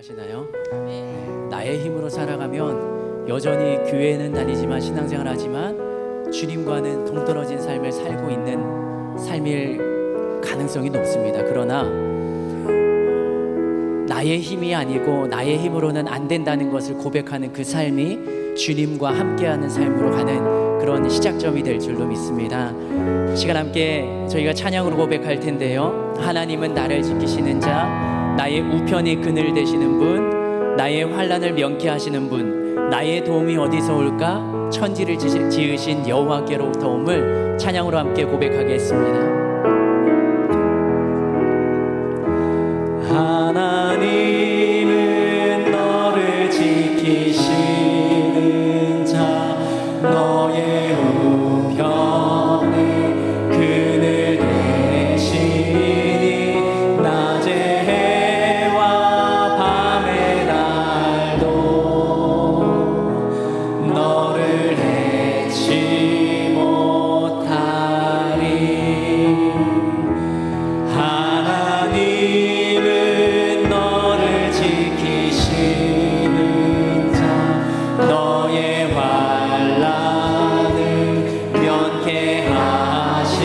하시나요? 나의 힘으로 살아가면 여전히 교회는 다니지만 신앙생활 하지만 주님과는 동떨어진 삶을 살고 있는 삶일 가능성이 높습니다. 그러나 나의 힘이 아니고 나의 힘으로는 안 된다는 것을 고백하는 그 삶이 주님과 함께하는 삶으로 가는 그런 시작점이 될 줄로 믿습니다. 시간 함께 저희가 찬양으로 고백할 텐데요. 하나님은 나를 지키시는 자, 나의 우편이 그늘 되시는 분, 나의 환난을 명쾌하시는 분, 나의 도움이 어디서 올까? 천지를 지으신 여호와께로부터 옴을 찬양으로 함께 고백하겠습니다. 하나님은 너를 지키시는 자, 너의 우편에 그늘 되시니 낮의 해와 밤의 날도 너를 해치 못하리. 하나님은 너를 지키시는 자, 너의 환난을 면케하시니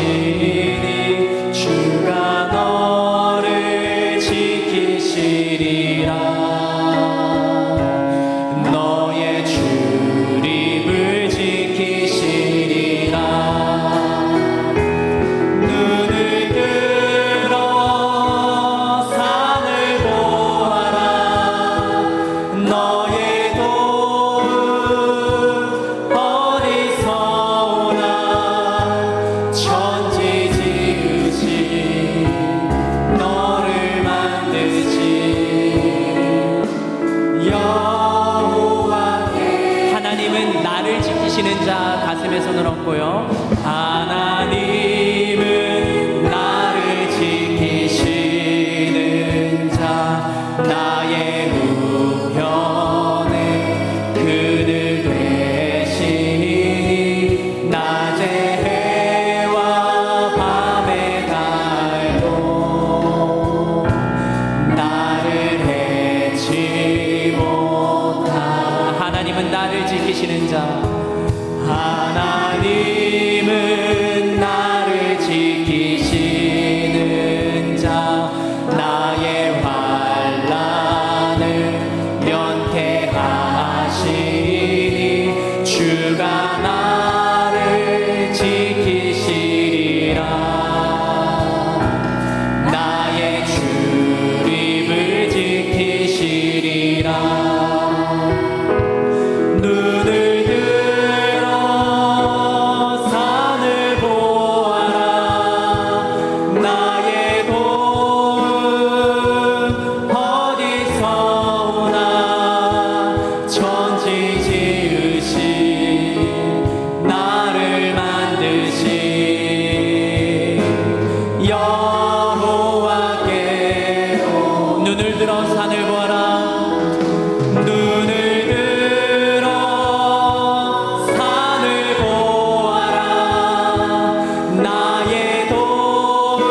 주가 너를 지키시리라. 너의 출입을 지키시리라. 눈을 들어 산을 보아라. 너의 도움 어디서 오나. 천지 지으신 너를 만드신 여호와께. 하나님은 나를 지키시는 자, 가슴에 손을 얹고요. 하나님은 나를 지키시는 자, 나의 우편에 그늘 되시니 낮의 해와 밤의 달도 나를 해치 못하. 하나님은 나를 지키시는 자, 하나님은 나를 지키시는 자, 나의 환난을 면케하시니 주가 나를 지키시리라. 나의 출입을 지키시리라. 눈을 들어 산을 보아라. 나의 도움 어디서 오나. 천지 지으신 나를 만드신 여호와께로. 눈을 들어 산을 보아라. 눈을 들어 산을 보아라. 나의 도움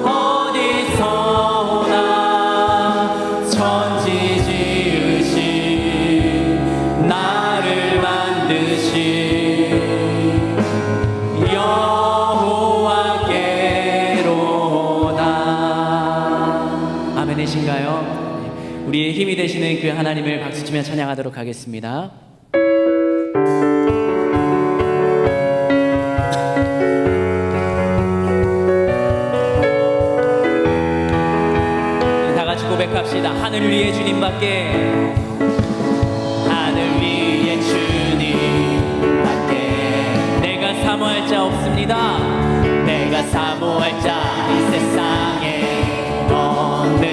어디서 오나. 천지 지으신 나를 만드신 여호와께로다. 아멘이신가요? 우리의 힘이 되시는 그 하나님을 박수치며 찬양하도록 하겠습니다. 다 같이 고백합시다. 하늘 위에 주님밖에, 하늘 위에 주님밖에 내가 사모할 자 없습니다. 내가 사모할 자 이 세상에 없네.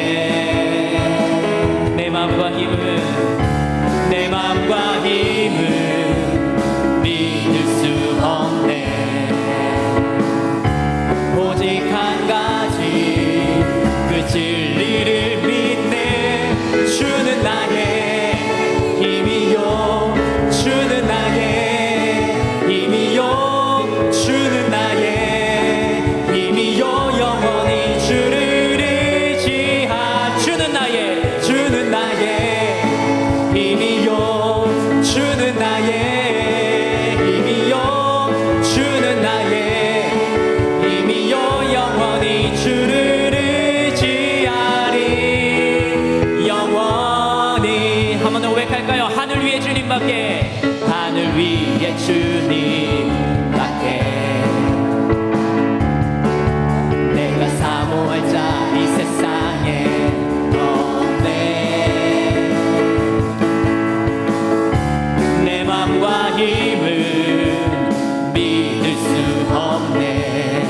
내 마음과 힘을 믿을 수 없네. 오직 한 가지 그 진리를 믿네. 주는 나의 힘이요, 주는 나의 힘이요, 주는 나의 힘이요. 주님밖에, 하늘 위에 주님밖에 내가 사모할 자 이 세상에 없네. 내 맘과 힘을 믿을 수 없네.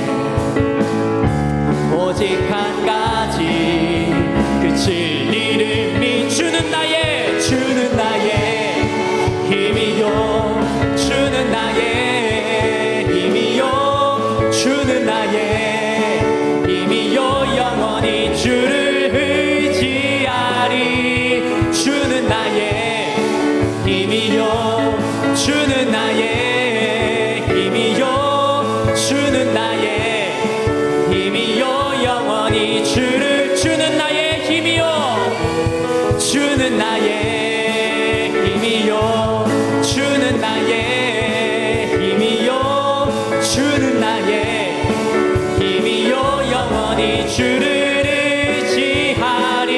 오직 한 가지 그 진리를 주는 나의 힘이요, 주는 나의 힘이요, 주는 나의 힘이요, 영원히 주를 의지하리. 주는 나의 힘이요, 주는 나의 힘이요, 주는 나의 힘이요, 영원히 주를. 주는 나의 힘이요, 주는 나의 힘이요, 주는 나의 힘이요, 주는 나의 힘이요, 영원히 주를 의지하리.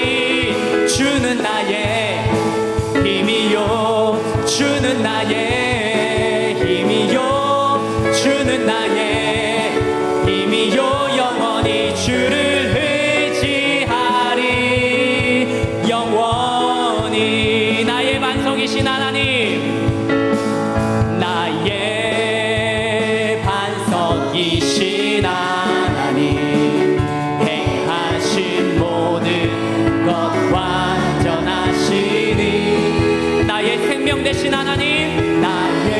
주는 나의 힘이요, 주는 나의 힘이요, 주는 나의 힘이요, 영원히 주를 의지하리. 영원히 나의 반석이신 하나님, 나의 반석이신 하나님, 행하신 모든 것 완전하시니. 나의 생명 되신 하나님, 나의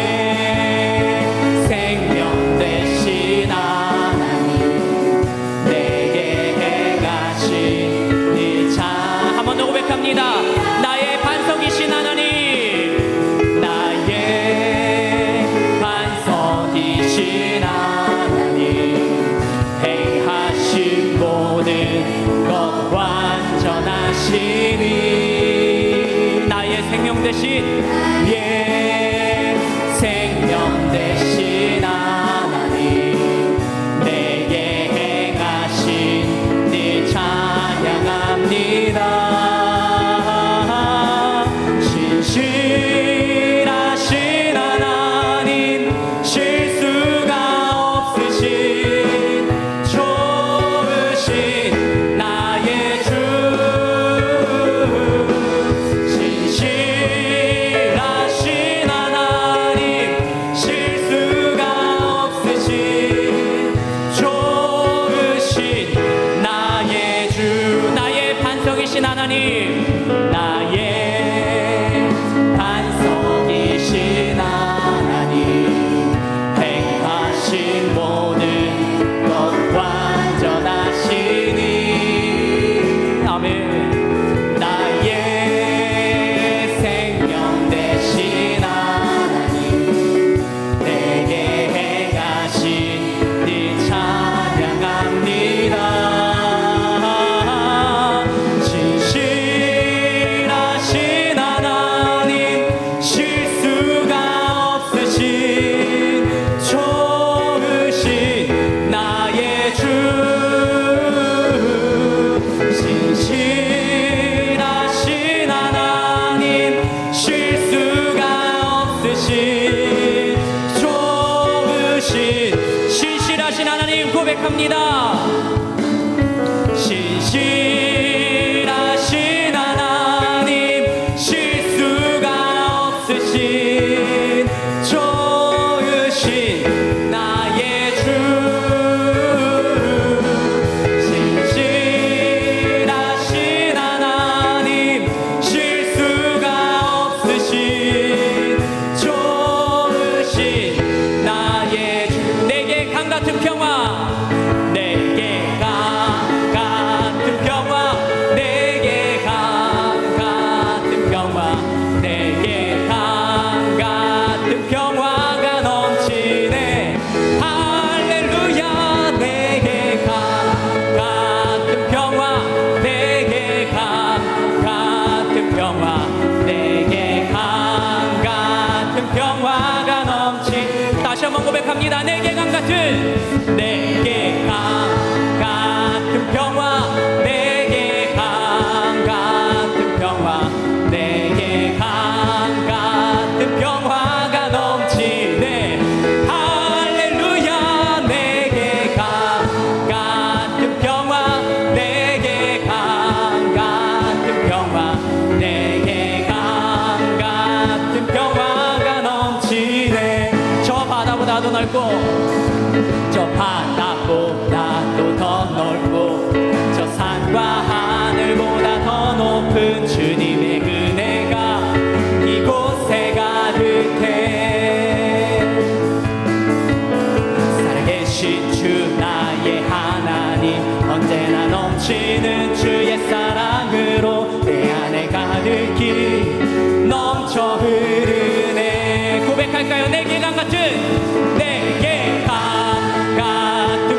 생명 되신 하나님, 내게 행하신 일 참. 한 번 더 고백합니다. 나의 반석이신 하나님, 나의 반석이신 하나님, 행하신 모든 것 완전하시니. 나의 생명 대신, 예, 생명 대신 하나님, 내게 행하신 일 찬양합니다. 신실하신 하나님, 실수가 없으신 좋으신 나의 주. 신실하신 하나님, 실수가 없으신 좋으신 나의 주. 나의 반석이신 하나님, 나의 반석이신 하나님, 행하신 모든 것 완전하시니. 아멘. 나의 생명 되신 하나님, 내게 행하신 일 찬양합니다. 신실하신 높은 주님의 은혜가 이곳에 가득해. 살아계신 주 나의 하나님, 언제나 넘치는 주의 사랑으로 내 안에 가득히 넘쳐 흐르네. 고백할까요? 내게 강 같은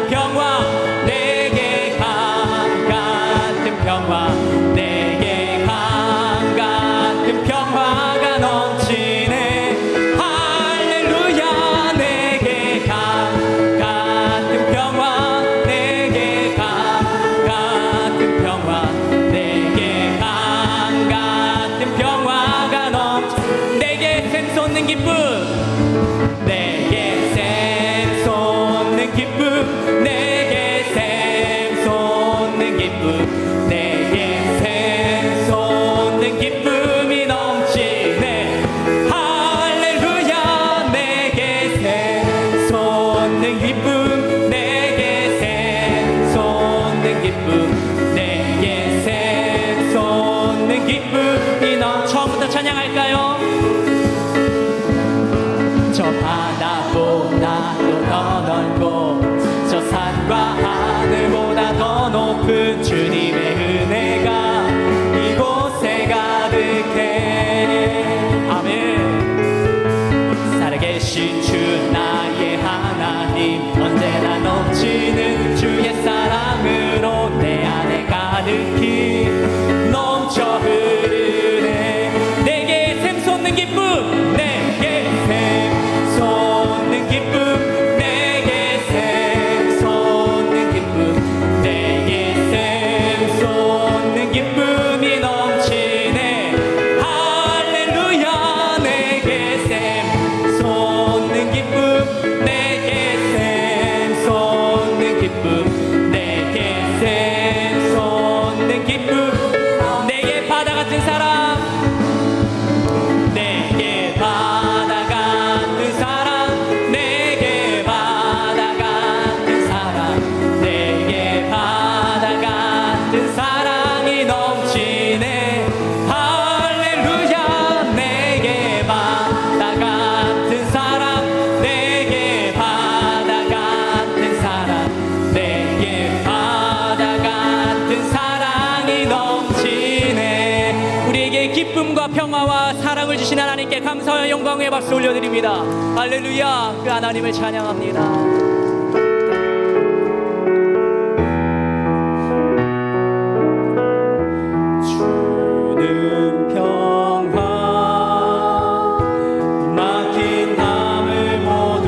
평화, 내게 강 같은 평화, 내게 강 같은 평화가 넘치네. 할렐루야. 내게 강 같은 평화, 내게 강 같은 평화, 내게 강 같은 평화가 넘치. 내게 샘솟는 기쁨, 내게 샘솟는 기쁨, 내게 샘솟는 기쁨, 내게 샘솟는 기쁨이 넘치네. 할렐루야. 내게 샘솟는 기쁨, 내게 샘솟는 기쁨, 내게 샘솟는 기쁨이 처음부터 찬양할까요? 저 바다보다도 더 넓고 저 산과 하늘보다 더 높은 주님의 은혜가 이곳에 가득해. 아멘. 살아계신 주 나의 하나님, 언제나 넘치는 주의 사랑으로 내 안에 가득히 넘쳐 흐르네. 내게 샘솟는 기쁨, 내게 샘솟는 기쁨, 내게 샘솟는 기쁨, 내게 샘솟는 기쁨이 넘치네. 할렐루야. 내게 샘솟는 기쁨, 내게 샘솟는 기쁨, 내게 샘솟는 기쁨, 내게 바다 같은 사랑, 내게 바다 같은 사랑, 내게 바다 같은 사랑, 내게 바다 같은 사랑이 넘치네. 할렐루야. 내게 바다 같은 사랑, 내게 바다 같은 사랑, 내게 바다 같은 사랑이 넘치네. 우리에게 기쁨과 평화와 사랑을 주신 하나님께 감사와 영광의 박수 올려드립니다. 할렐루야. 그 하나님을 찬양합니다. 주는 평화, 막힌 담을 모두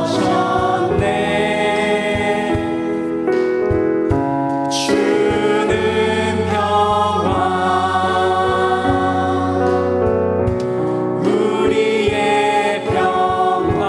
허셨네. 주는 평화, 우리의 평화.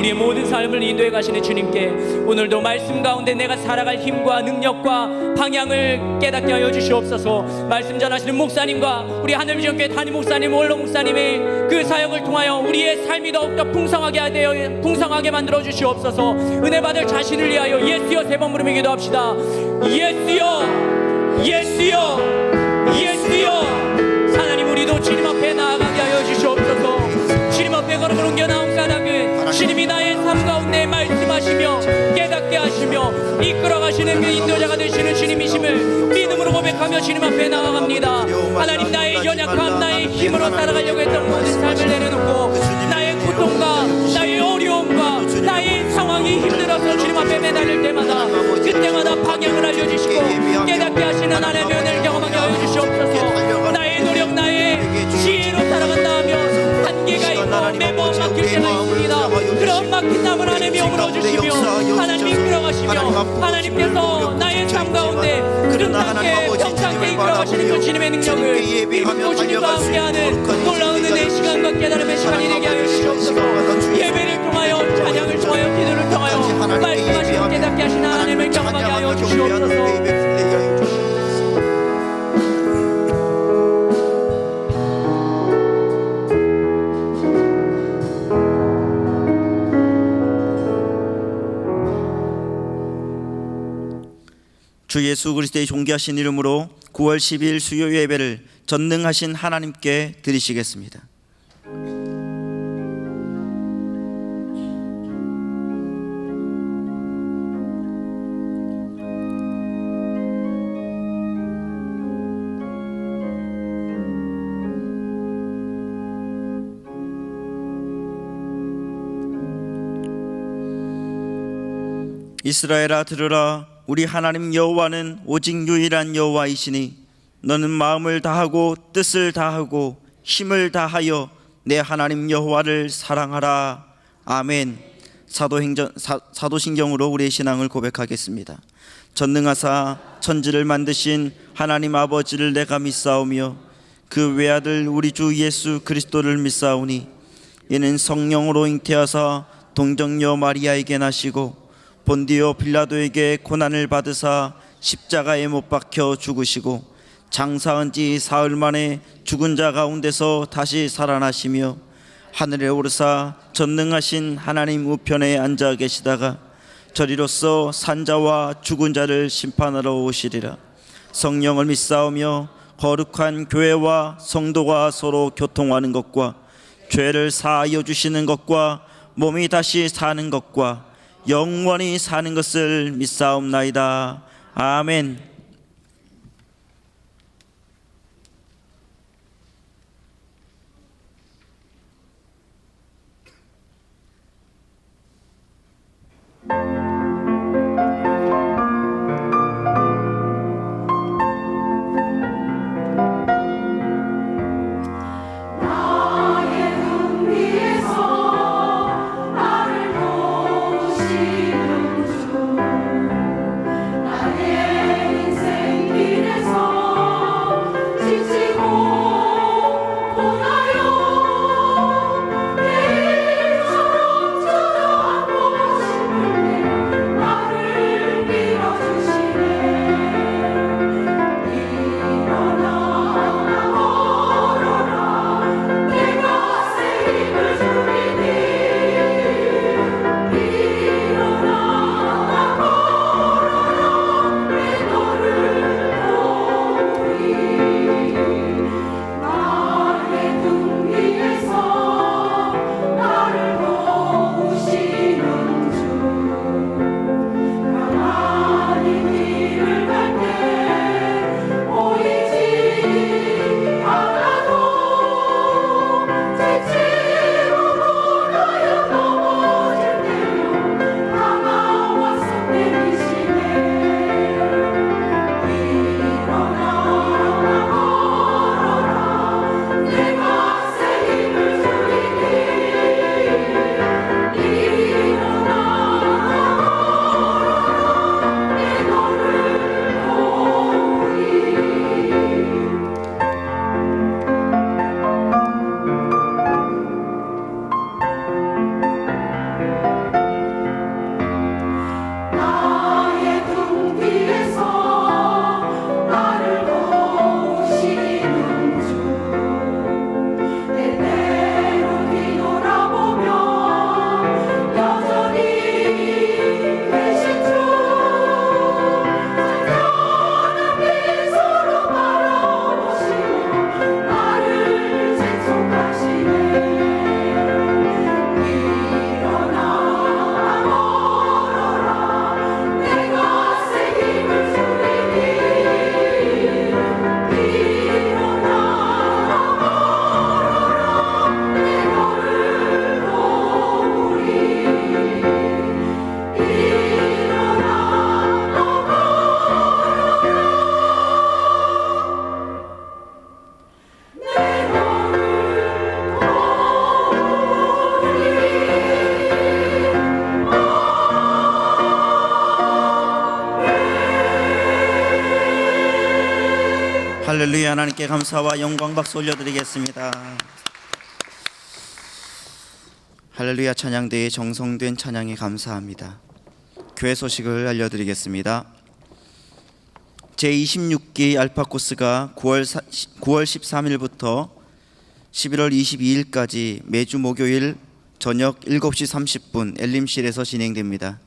우리의 모든 삶을 인도해 가시는 주님께 오늘도 말씀 가운데 내가 살아갈 힘과 능력과 방향을 깨닫게 하여 주시옵소서. 말씀 전하시는 목사님과 우리 하늘vision교회 담임 목사님, 원로 목사님의 그 사역을 통하여 우리의 삶이 더욱더 풍성하게 만들어 주시옵소서. 은혜 받을 자신을 위하여 예수여 3번 부르며 기도합시다. 예수여, 예수여, 예수여. 하나님, 우리도 주님 앞에 나아가게 하여 주시옵소서. 주님 앞에 걸음을 옮겨 나온 까닭은 주님이 나의 삶 가운데 말씀하시며 깨닫게 하시며 이끌어 가시는 그 인도자가 되시는 주님이심을 믿음으로 고백하며 주님 앞에 나아갑니다. 하나님, 나의 연약함, 나의 힘으로 살아가려고 했던 모든 삶을 내려놓고 나의 고통과 나의 어려움과 나의 상황이 힘들어서 주님 앞에 매달릴 때마다 그때마다 방향을 알려주시고 깨닫게 하시는 하나님의 은혜를 경험하게 하여 주시옵소서. 나의 노력, 나의 지혜로 살아간다 하면 한계가 있고 매번 막힐 때가 있습니다. 그런 막힌 담을 하나님이 오물어주시며 하나님 이끌어가시며 하나님께서 나의 삶 가운데 아름답게 평상게 이끌어가시는 그 주님의 능력을 믿고 주님과 함께하는 놀라운 은혜의 시간과 깨달음의 시간이 되게 하여 주시옵소서. 예배를 통하여, 찬양을 통하여, 기도를 통하여 말씀하시고 깨닫게 하시는 하나님을 경험하게 하여 주시옵소서. 주 예수 그리스도의 존귀하신 이름으로 9월 10일 수요 예배를 전능하신 하나님께 드리시겠습니다. 이스라엘아 들으라. 우리 하나님 여호와는 오직 유일한 여호와이시니 너는 마음을 다하고 뜻을 다하고 힘을 다하여 내 하나님 여호와를 사랑하라. 아멘. 사도신경으로 우리의 신앙을 고백하겠습니다. 전능하사 천지를 만드신 하나님 아버지를 내가 믿사오며 그 외아들 우리 주 예수 그리스도를 믿사오니 이는 성령으로 잉태하사 동정녀 마리아에게 나시고 본디오 빌라도에게 고난을 받으사 십자가에 못 박혀 죽으시고 장사한 지 사흘 만에 죽은 자 가운데서 다시 살아나시며 하늘에 오르사 전능하신 하나님 우편에 앉아 계시다가 저리로서 산자와 죽은 자를 심판하러 오시리라. 성령을 믿사오며 거룩한 교회와 성도가 서로 교통하는 것과 죄를 사하여 주시는 것과 몸이 다시 사는 것과 영원히 사는 것을 믿사옵나이다. 아멘. 나의 할렐루야. 하나님께 감사와 영광 박수 올려드리겠습니다. 할렐루야. 찬양대의 정성된 찬양에 감사합니다. 교회 소식을 알려드리겠습니다. 제26기 알파 코스가 9월 13일부터 11월 22일까지 매주 목요일 저녁 7시 30분 엘림실에서 진행됩니다.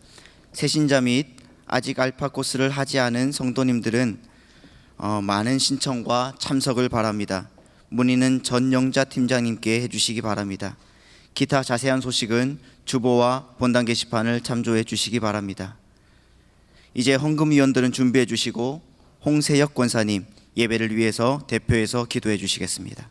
새신자 및 아직 알파 코스를 하지 않은 성도님들은 많은 신청과 참석을 바랍니다. 문의는 전영자 팀장님께 해주시기 바랍니다. 기타 자세한 소식은 주보와 본당 게시판을 참조해 주시기 바랍니다. 이제 헌금위원들은 준비해 주시고 홍세혁 권사님 예배를 위해서 대표해서 기도해 주시겠습니다.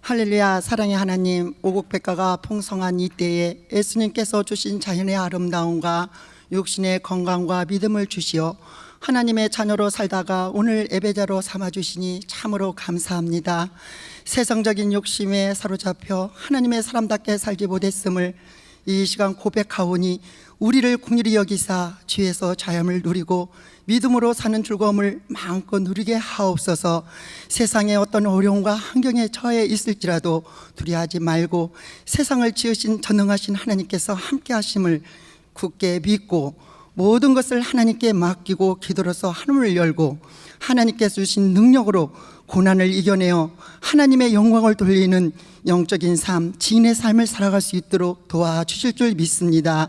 할렐루야. 사랑의 하나님, 오곡백과가 풍성한 이때에 예수님께서 주신 자연의 아름다움과 육신의 건강과 믿음을 주시어 하나님의 자녀로 살다가 오늘 예배자로 삼아주시니 참으로 감사합니다. 세상적인 욕심에 사로잡혀 하나님의 사람답게 살지 못했음을 이 시간 고백하오니 우리를 긍휼히 여기사 주에서 자염을 누리고 믿음으로 사는 즐거움을 마음껏 누리게 하옵소서. 세상에 어떤 어려움과 환경에 처해 있을지라도 두려워하지 말고 세상을 지으신 전능하신 하나님께서 함께 하심을 굳게 믿고 모든 것을 하나님께 맡기고 기도로서 하늘을 열고 하나님께서 주신 능력으로 고난을 이겨내어 하나님의 영광을 돌리는 영적인 삶, 지인의 삶을 살아갈 수 있도록 도와주실 줄 믿습니다.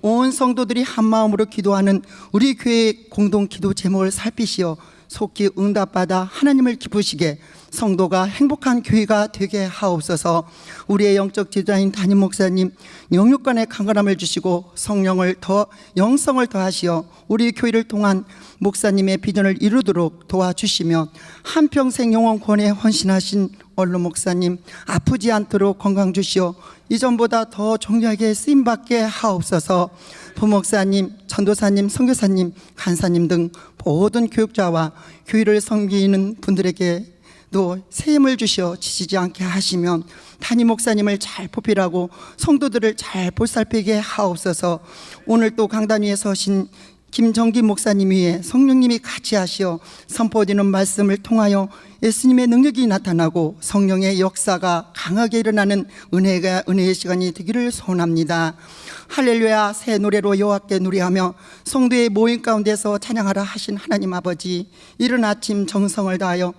온 성도들이 한마음으로 기도하는 우리 교회의 공동 기도 제목을 살피시어 속히 응답받아 하나님을 기쁘시게 성도가 행복한 교회가 되게 하옵소서. 우리의 영적 지도자인 담임 목사님 영육간의 강건함을 주시고 성령을 더 영성을 더하시어 우리 교회를 통한 목사님의 비전을 이루도록 도와주시며 한평생 영원 구원에 헌신하신 원로 목사님 아프지 않도록 건강 주시어 이전보다 더 정교하게 쓰임받게 하옵소서. 부목사님, 전도사님, 선교사님, 간사님 등 모든 교육자와 교회를 섬기는 분들에게도 새 힘을 주시어 지치지 않게 하시면 담임 목사님을 잘 보필하고 성도들을 잘 보살피게 하옵소서. 오늘 또 강단 위에 서신 김정기 목사님 위에 성령님이 같이 하시어 선포되는 말씀을 통하여 예수님의 능력이 나타나고 성령의 역사가 강하게 일어나는 은혜의 시간이 되기를 소원합니다. 할렐루야. 새 노래로 여호와께 노래하며 성도의 모임 가운데서 찬양하라 하신 하나님 아버지, 이른 아침 정성을 다하여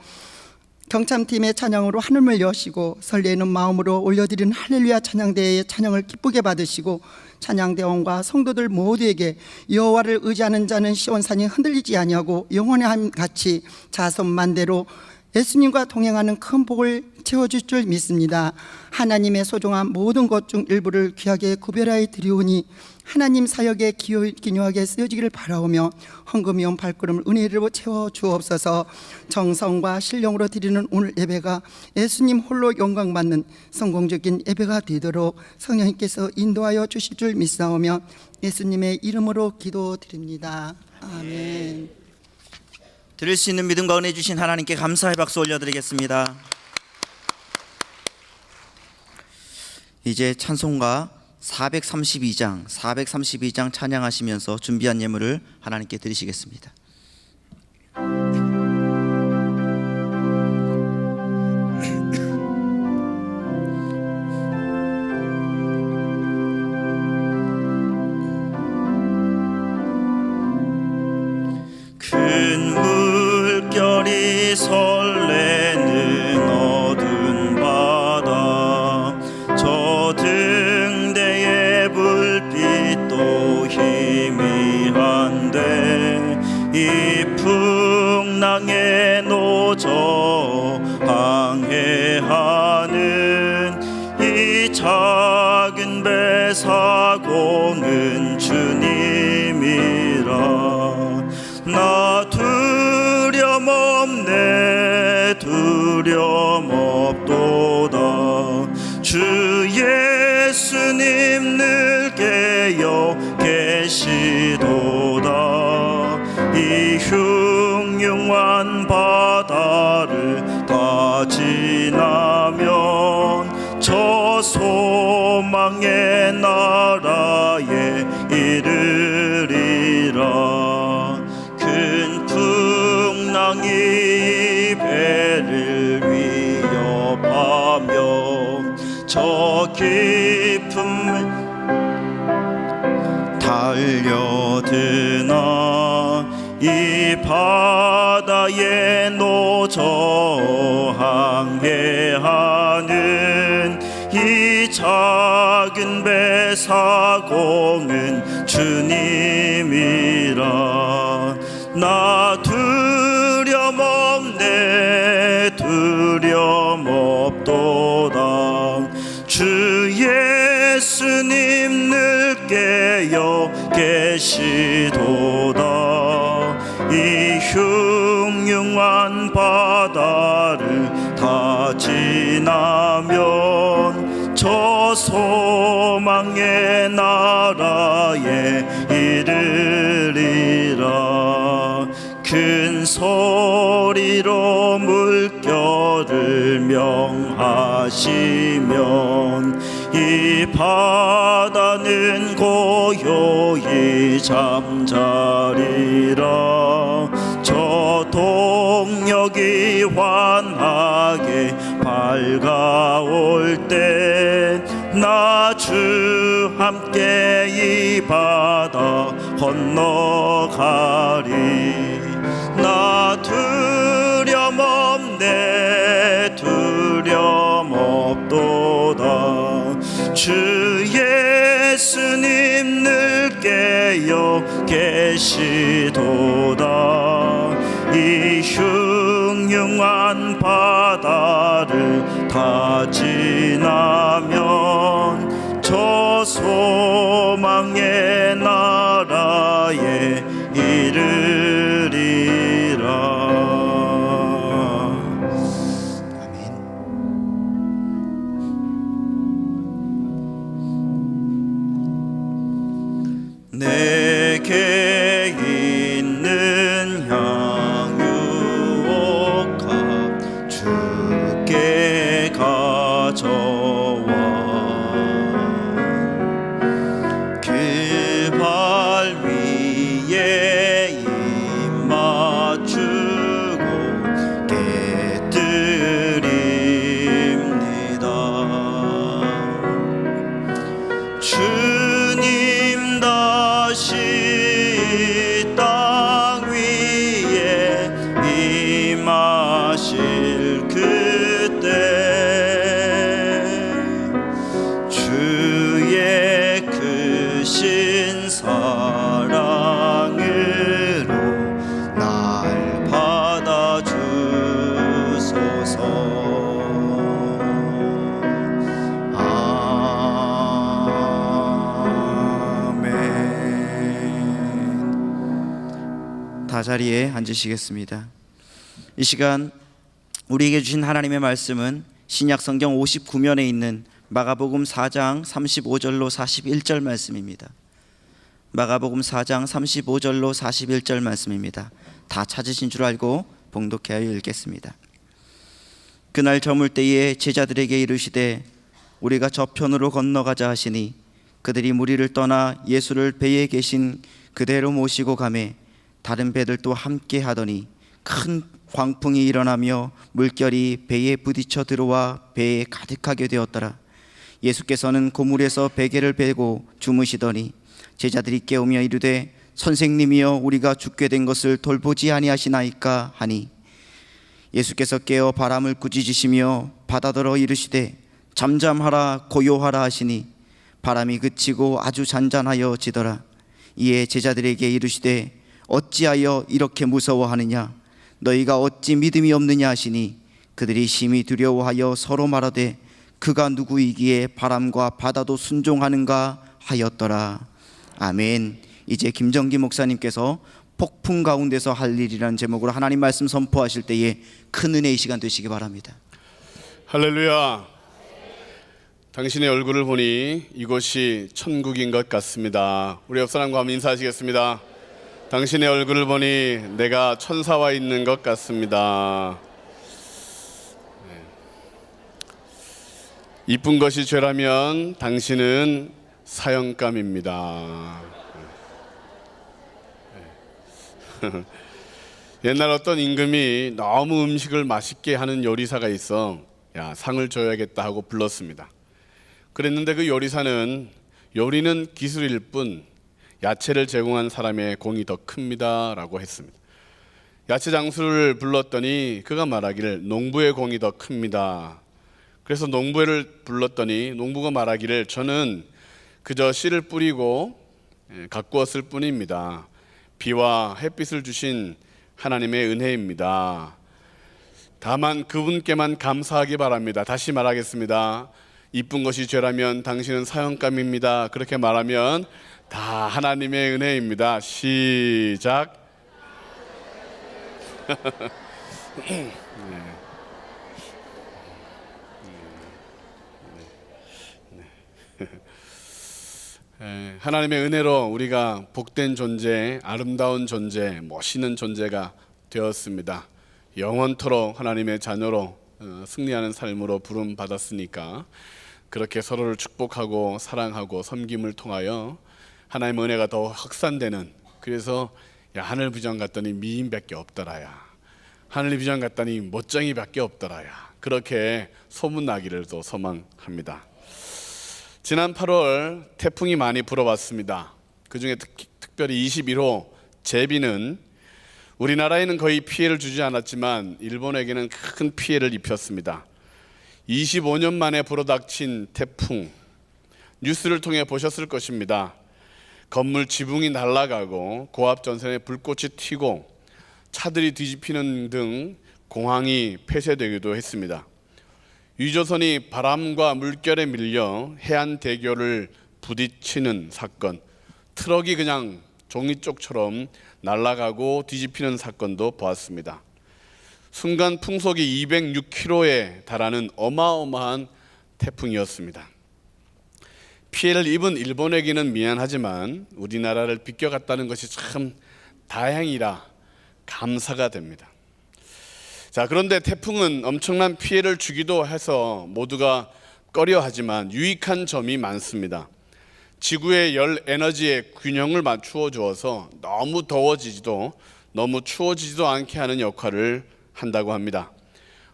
경참팀의 찬양으로 하늘을 여시고 설레는 마음으로 올려드린 할렐루야 찬양대의 찬양을 기쁘게 받으시고 찬양대원과 성도들 모두에게 여호와를 의지하는 자는 시온산이 흔들리지 아니하고 영원의 함같이 자손만대로 예수님과 동행하는 큰 복을 채워줄 줄 믿습니다. 하나님의 소중한 모든 것 중 일부를 귀하게 구별하여 드리오니 하나님 사역에 기묘하게 쓰여지기를 바라오며 헌금이온 발걸음을 은혜로 채워주옵소서. 정성과 신령으로 드리는 오늘 예배가 예수님 홀로 영광받는 성공적인 예배가 되도록 성령님께서 인도하여 주실 줄 믿사오며 예수님의 이름으로 기도드립니다. 아멘. 드릴 수 있는 믿음과 은혜 주신 하나님께 감사의 박수 올려드리겠습니다. 이제 찬송가 432장 찬양하시면서 준비한 예물을 하나님께 드리시겠습니다. 큰 물결이 설레는 어두운 바다, 저 등대의 불빛도 희미한데 이 풍랑에 노져 항해하는 이 작은 배 사공은 주님이라. 나 두려움 없네, 두려움 없도다. 주 예수님 늘 깨어 계시도다. 이 흉 흉흉한 바다를 다 지나면 저 소망의 나라에 이르리라. 큰 풍랑이 배를 위협하며 저 깊은 달려드나 이 바다에 노저항해 하는 이 작은 배 사공은 주님이라. 나 두려움없네 두려움없도다. 주 예수님 늘 깨어 계시도다. 이 흉흉한 바다를 다 지나면 저 소망의 나라에 이르리라. 큰 소리로 물결을 명하시면 이 바다는 고요히 잠자리라. 저 동력이 환하게 밝아올 때 나 주 함께 이 바다 건너가리. 나 두려움없네 두려움없도다. 주 예수님 늘 깨어 계시도다. 이 흉흉한 바다를 다 지나면 저 소망의 나라에 이르리라. 아멘. 내게 있는 향유옥합 주께 가져와. 그 발 위에 입 맞추고 깨뜨립니다. 주님 다시 땅 위에 임하실 그때 주의 크신 사랑으로 날 받아주소서. 아멘. 다 자리에 앉으시겠습니다. 이 시간 우리에게 주신 하나님의 말씀은 신약 성경 59면에 있는 마가복음 4장 35절로 41절 말씀입니다. 마가복음 4장 35절로 41절 말씀입니다. 다 찾으신 줄 알고 봉독하여 읽겠습니다. 그날 저물 때에 제자들에게 이르시되 우리가 저편으로 건너가자 하시니 그들이 무리를 떠나 예수를 배에 계신 그대로 모시고 가매 다른 배들도 함께 하더니 큰 광풍이 일어나며 물결이 배에 부딪혀 들어와 배에 가득하게 되었더라. 예수께서는 고물에서 베개를 베고 주무시더니 제자들이 깨우며 이르되 선생님이여 우리가 죽게 된 것을 돌보지 아니하시나이까 하니 예수께서 깨어 바람을 꾸짖으시며 바다더러 이르시되 잠잠하라 고요하라 하시니 바람이 그치고 아주 잔잔하여 지더라. 이에 제자들에게 이르시되 어찌하여 이렇게 무서워하느냐 너희가 어찌 믿음이 없느냐 하시니 그들이 심히 두려워하여 서로 말하되 그가 누구이기에 바람과 바다도 순종하는가 하였더라. 아멘. 이제 김정기 목사님께서 폭풍 가운데서 할 일이라는 제목으로 하나님 말씀 선포하실 때에 큰 은혜의 시간 되시기 바랍니다. 할렐루야. 당신의 얼굴을 보니 이곳이 천국인 것 같습니다. 우리 옆 사람과 한번 인사하시겠습니다. 당신의 얼굴을 보니 내가 천사와 있는 것 같습니다. 이쁜 것이 죄라면 당신은 사형감입니다. 옛날 어떤 임금이 너무 음식을 맛있게 하는 요리사가 있어 야, 상을 줘야겠다 하고 불렀습니다. 그랬는데 그 요리사는 요리는 기술일 뿐 야채를 제공한 사람의 공이 더 큽니다 라고 했습니다. 야채 장수를 불렀더니 그가 말하기를 농부의 공이 더 큽니다. 그래서 농부를 불렀더니 농부가 말하기를 저는 그저 씨를 뿌리고 가꾸었을 뿐입니다. 비와 햇빛을 주신 하나님의 은혜입니다. 다만 그분께만 감사하기 바랍니다. 다시 말하겠습니다. 이쁜 것이 죄라면 당신은 사형감입니다. 그렇게 말하면 다 하나님의 은혜입니다. 시작. 하나님의 은혜로 우리가 복된 존재, 아름다운 존재, 멋있는 존재가 되었습니다. 영원토록 하나님의 자녀로 승리하는 삶으로 부름 받았으니까 그렇게 서로를 축복하고 사랑하고 섬김을 통하여 하나님의 은혜가 더 확산되는, 그래서 야, 하늘 비전 갔더니 미인밖에 없더라야, 하늘 비전 갔더니 멋쟁이밖에 없더라야, 그렇게 소문나기를 또 소망합니다. 지난 8월 태풍이 많이 불어왔습니다. 그중에 특별히 21호 제비는 우리나라에는 거의 피해를 주지 않았지만 일본에게는 큰 피해를 입혔습니다. 25년 만에 불어닥친 태풍, 뉴스를 통해 보셨을 것입니다. 건물 지붕이 날아가고 고압전선에 불꽃이 튀고 차들이 뒤집히는 등 공항이 폐쇄되기도 했습니다. 유조선이 바람과 물결에 밀려 해안대교를 부딪히는 사건, 트럭이 그냥 종이쪽처럼 날아가고 뒤집히는 사건도 보았습니다. 순간 풍속이 206km에 달하는 어마어마한 태풍이었습니다. 피해를 입은 일본에게는 미안하지만 우리나라를 비껴갔다는 것이 참 다행이라 감사가 됩니다. 자, 그런데 태풍은 엄청난 피해를 주기도 해서 모두가 꺼려하지만 유익한 점이 많습니다. 지구의 열 에너지의 균형을 맞추어 주어서 너무 더워지지도 너무 추워지지도 않게 하는 역할을 한다고 합니다.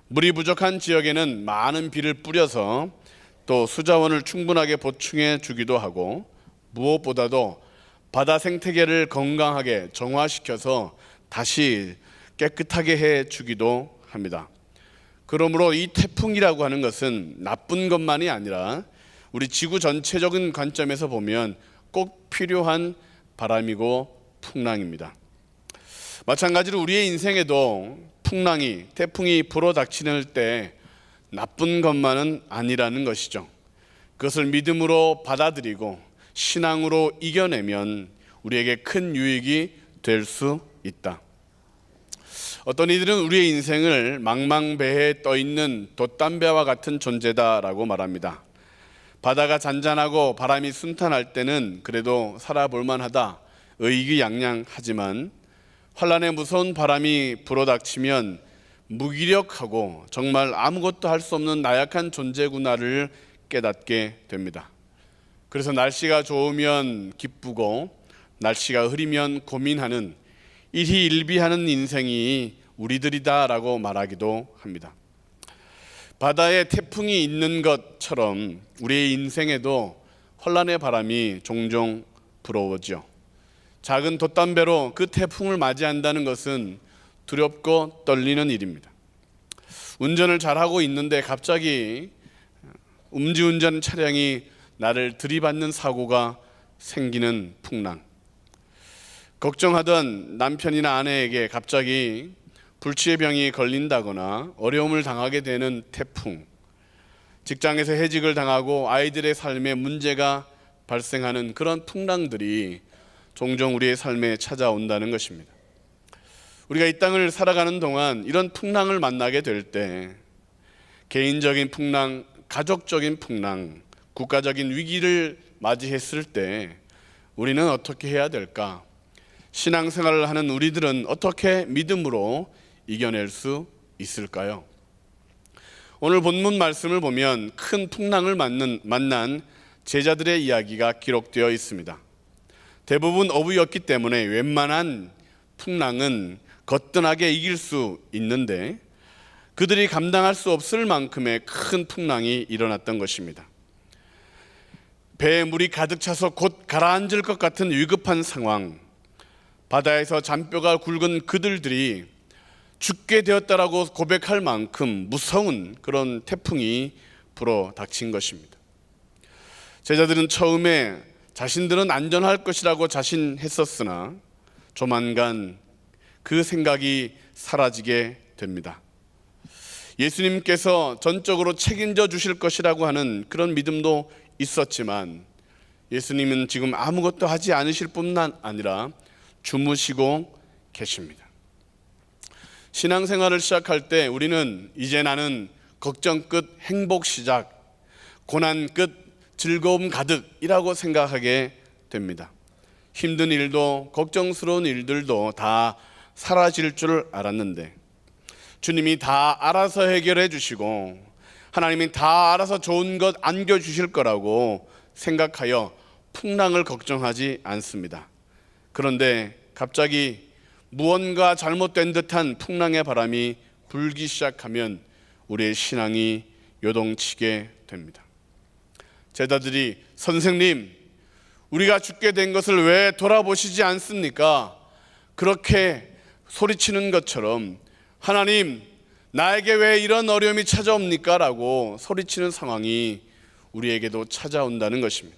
물이 부족한 지역에는 많은 비를 뿌려서 또 수자원을 충분하게 보충해 주기도 하고, 무엇보다도 바다 생태계를 건강하게 정화시켜서 다시 깨끗하게 해 주기도 합니다. 그러므로 이 태풍이라고 하는 것은 나쁜 것만이 아니라 우리 지구 전체적인 관점에서 보면 꼭 필요한 바람이고 풍랑입니다. 마찬가지로 우리의 인생에도 태풍이 불어닥치는 때 나쁜 것만은 아니라는 것이죠. 그것을 믿음으로 받아들이고 신앙으로 이겨내면 우리에게 큰 유익이 될 수 있다. 어떤 이들은 우리의 인생을 망망배해에 떠있는 돛담배와 같은 존재다라고 말합니다. 바다가 잔잔하고 바람이 순탄할 때는 그래도 살아볼 만하다, 의기양양하지만 환란의 무서운 바람이 불어닥치면 무기력하고 정말 아무것도 할 수 없는 나약한 존재구나를 깨닫게 됩니다. 그래서 날씨가 좋으면 기쁘고 날씨가 흐리면 고민하는, 일희일비하는 인생이 우리들이다라고 말하기도 합니다. 바다에 태풍이 있는 것처럼 우리의 인생에도 혼란의 바람이 종종 불어오죠. 작은 돛담배로 그 태풍을 맞이한다는 것은 두렵고 떨리는 일입니다. 운전을 잘하고 있는데 갑자기 음주운전 차량이 나를 들이받는 사고가 생기는 풍랑, 걱정하던 남편이나 아내에게 갑자기 불치의 병이 걸린다거나 어려움을 당하게 되는 태풍, 직장에서 해직을 당하고 아이들의 삶에 문제가 발생하는 그런 풍랑들이 종종 우리의 삶에 찾아온다는 것입니다. 우리가 이 땅을 살아가는 동안 이런 풍랑을 만나게 될 때, 개인적인 풍랑, 가족적인 풍랑, 국가적인 위기를 맞이했을 때 우리는 어떻게 해야 될까? 신앙생활을 하는 우리들은 어떻게 믿음으로 이겨낼 수 있을까요? 오늘 본문 말씀을 보면 큰 풍랑을 만난 제자들의 이야기가 기록되어 있습니다. 대부분 어부였기 때문에 웬만한 풍랑은 거뜬하게 이길 수 있는데 그들이 감당할 수 없을 만큼의 큰 풍랑이 일어났던 것입니다. 배에 물이 가득 차서 곧 가라앉을 것 같은 위급한 상황, 바다에서 잔뼈가 굵은 그들들이 죽게 되었다라고 고백할 만큼 무서운 그런 태풍이 불어 닥친 것입니다. 제자들은 처음에 자신들은 안전할 것이라고 자신했었으나 조만간 그 생각이 사라지게 됩니다. 예수님께서 전적으로 책임져 주실 것이라고 하는 그런 믿음도 있었지만 예수님은 지금 아무것도 하지 않으실 뿐만 아니라 주무시고 계십니다. 신앙생활을 시작할 때 우리는 이제 나는 걱정 끝 행복 시작, 고난 끝 즐거움 가득이라고 생각하게 됩니다. 힘든 일도 걱정스러운 일들도 다 사라질 줄 알았는데 주님이 다 알아서 해결해 주시고 하나님이 다 알아서 좋은 것 안겨주실 거라고 생각하여 풍랑을 걱정하지 않습니다. 그런데 갑자기 무언가 잘못된 듯한 풍랑의 바람이 불기 시작하면 우리의 신앙이 요동치게 됩니다. 제자들이 선생님, 우리가 죽게 된 것을 왜 돌아보시지 않습니까? 그렇게 소리치는 것처럼 하나님, 나에게 왜 이런 어려움이 찾아옵니까? 라고 소리치는 상황이 우리에게도 찾아온다는 것입니다.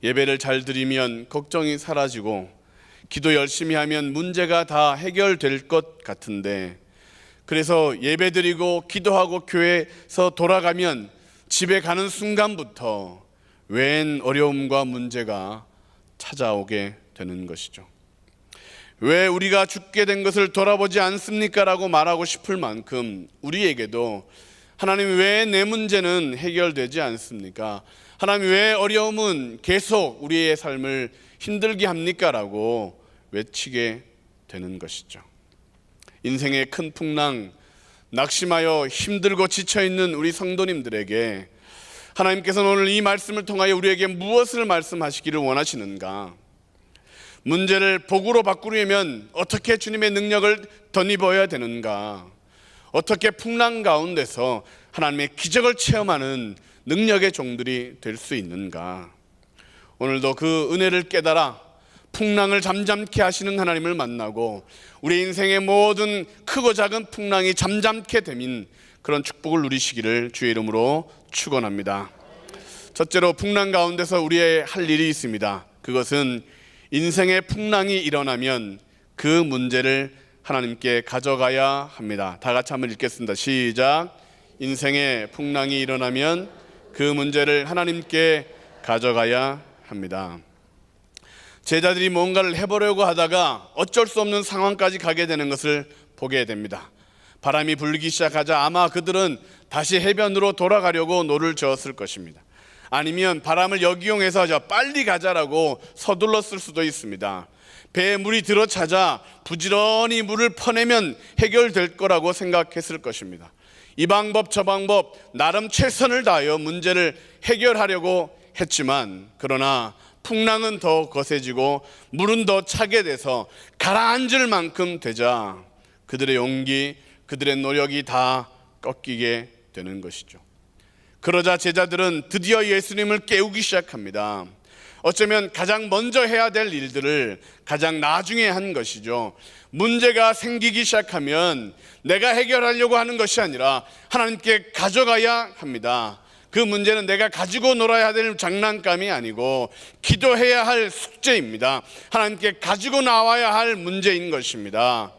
예배를 잘 드리면 걱정이 사라지고 기도 열심히 하면 문제가 다 해결될 것 같은데 그래서 예배 드리고 기도하고 교회에서 돌아가면 집에 가는 순간부터 웬 어려움과 문제가 찾아오게 되는 것이죠. 왜 우리가 죽게 된 것을 돌아보지 않습니까? 라고 말하고 싶을 만큼 우리에게도 하나님 왜 내 문제는 해결되지 않습니까? 하나님 왜 어려움은 계속 우리의 삶을 힘들게 합니까? 라고 외치게 되는 것이죠. 인생의 큰 풍랑, 낙심하여 힘들고 지쳐있는 우리 성도님들에게 하나님께서는 오늘 이 말씀을 통하여 우리에게 무엇을 말씀하시기를 원하시는가? 문제를 복으로 바꾸려면 어떻게 주님의 능력을 덧입어야 되는가? 어떻게 풍랑 가운데서 하나님의 기적을 체험하는 능력의 종들이 될 수 있는가? 오늘도 그 은혜를 깨달아 풍랑을 잠잠케 하시는 하나님을 만나고 우리 인생의 모든 크고 작은 풍랑이 잠잠케 되는 그런 축복을 누리시기를 주의 이름으로 축원합니다. 첫째로 풍랑 가운데서 우리의 할 일이 있습니다. 그것은 인생의 풍랑이 일어나면 그 문제를 하나님께 가져가야 합니다. 다 같이 한번 읽겠습니다. 시작. 인생의 풍랑이 일어나면 그 문제를 하나님께 가져가야 합니다. 제자들이 뭔가를 해보려고 하다가 어쩔 수 없는 상황까지 가게 되는 것을 보게 됩니다. 바람이 불기 시작하자 아마 그들은 다시 해변으로 돌아가려고 노를 저었을 것입니다. 아니면 바람을 역이용해서 빨리 가자라고 서둘렀을 수도 있습니다. 배에 물이 들어차자 부지런히 물을 퍼내면 해결될 거라고 생각했을 것입니다. 이 방법 저 방법 나름 최선을 다하여 문제를 해결하려고 했지만 그러나 풍랑은 더 거세지고 물은 더 차게 돼서 가라앉을 만큼 되자 그들의 용기, 그들의 노력이 다 꺾이게 되는 것이죠. 그러자 제자들은 드디어 예수님을 깨우기 시작합니다. 어쩌면 가장 먼저 해야 될 일들을 가장 나중에 한 것이죠. 문제가 생기기 시작하면 내가 해결하려고 하는 것이 아니라 하나님께 가져가야 합니다. 그 문제는 내가 가지고 놀아야 될 장난감이 아니고 기도해야 할 숙제입니다. 하나님께 가지고 나와야 할 문제인 것입니다.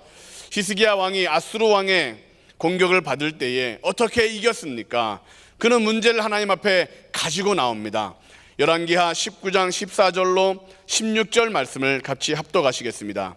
히스기야 왕이 아수르 왕의 공격을 받을 때에 어떻게 이겼습니까? 그는 문제를 하나님 앞에 가지고 나옵니다. 열왕기하 19장 14절로 16절 말씀을 같이 합독하시겠습니다.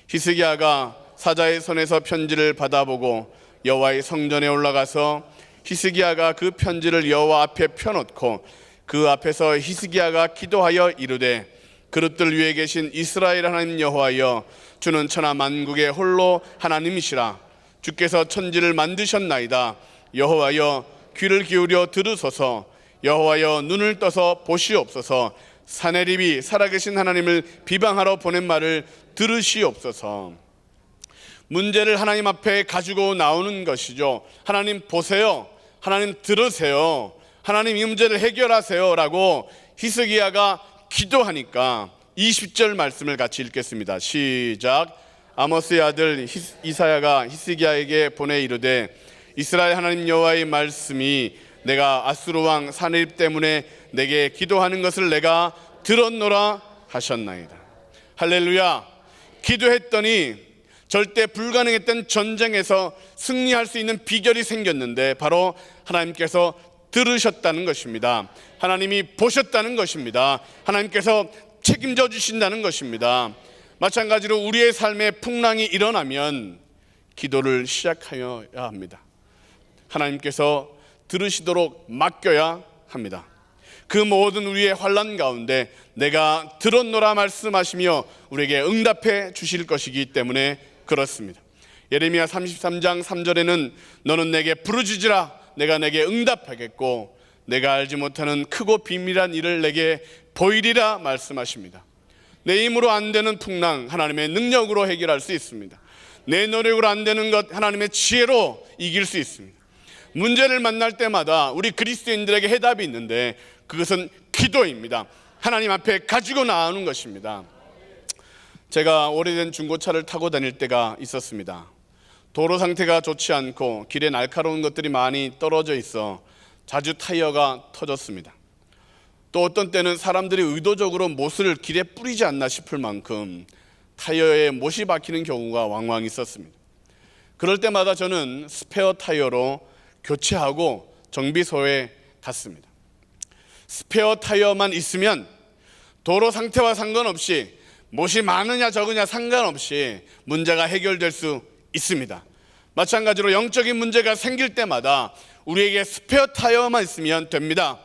히스기야가 사자의 손에서 편지를 받아보고 여호와의 성전에 올라가서 히스기야가 그 편지를 여호와 앞에 펴놓고 그 앞에서 히스기야가 기도하여 이르되 그릇들 위에 계신 이스라엘 하나님 여호와여, 주는 천하 만국의 홀로 하나님이시라. 주께서 천지를 만드셨나이다. 여호와여, 귀를 기울여 들으소서. 여호와여, 눈을 떠서 보시옵소서. 사내립이 살아계신 하나님을 비방하러 보낸 말을 들으시옵소서. 문제를 하나님 앞에 가지고 나오는 것이죠. 하나님 보세요, 하나님 들으세요, 하나님 이 문제를 해결하세요 라고 히스기야가 기도하니까 20절 말씀을 같이 읽겠습니다. 시작. 아모스의 아들 이사야가 히스기야에게 보내 이르되, 이스라엘 하나님 여호와의 말씀이 내가 아수르 왕 사내립 때문에 내게 기도하는 것을 내가 들었노라 하셨나이다. 할렐루야. 기도했더니 절대 불가능했던 전쟁에서 승리할 수 있는 비결이 생겼는데, 바로 하나님께서 들으셨다는 것입니다. 하나님이 보셨다는 것입니다. 하나님께서 책임져 주신다는 것입니다. 마찬가지로 우리의 삶에 풍랑이 일어나면 기도를 시작하여야 합니다. 하나님께서 들으시도록 맡겨야 합니다. 그 모든 우리의 환난 가운데 내가 들었노라 말씀하시며 우리에게 응답해 주실 것이기 때문에 그렇습니다. 예레미야 33장 3절에는 너는 내게 부르짖으라, 내가 내게 응답하겠고 내가 알지 못하는 크고 비밀한 일을 내게 보이리라 말씀하십니다. 내 힘으로 안 되는 풍랑 하나님의 능력으로 해결할 수 있습니다. 내 노력으로 안 되는 것 하나님의 지혜로 이길 수 있습니다. 문제를 만날 때마다 우리 그리스도인들에게 해답이 있는데 그것은 기도입니다. 하나님 앞에 가지고 나오는 것입니다. 제가 오래된 중고차를 타고 다닐 때가 있었습니다. 도로 상태가 좋지 않고 길에 날카로운 것들이 많이 떨어져 있어 자주 타이어가 터졌습니다. 또 어떤 때는 사람들이 의도적으로 못을 길에 뿌리지 않나 싶을 만큼 타이어에 못이 박히는 경우가 왕왕 있었습니다. 그럴 때마다 저는 스페어 타이어로 교체하고 정비소에 갔습니다. 스페어 타이어만 있으면 도로 상태와 상관없이 못이 많으냐 적으냐 상관없이 문제가 해결될 수 있습니다. 마찬가지로 영적인 문제가 생길 때마다 우리에게 스페어 타이어만 있으면 됩니다.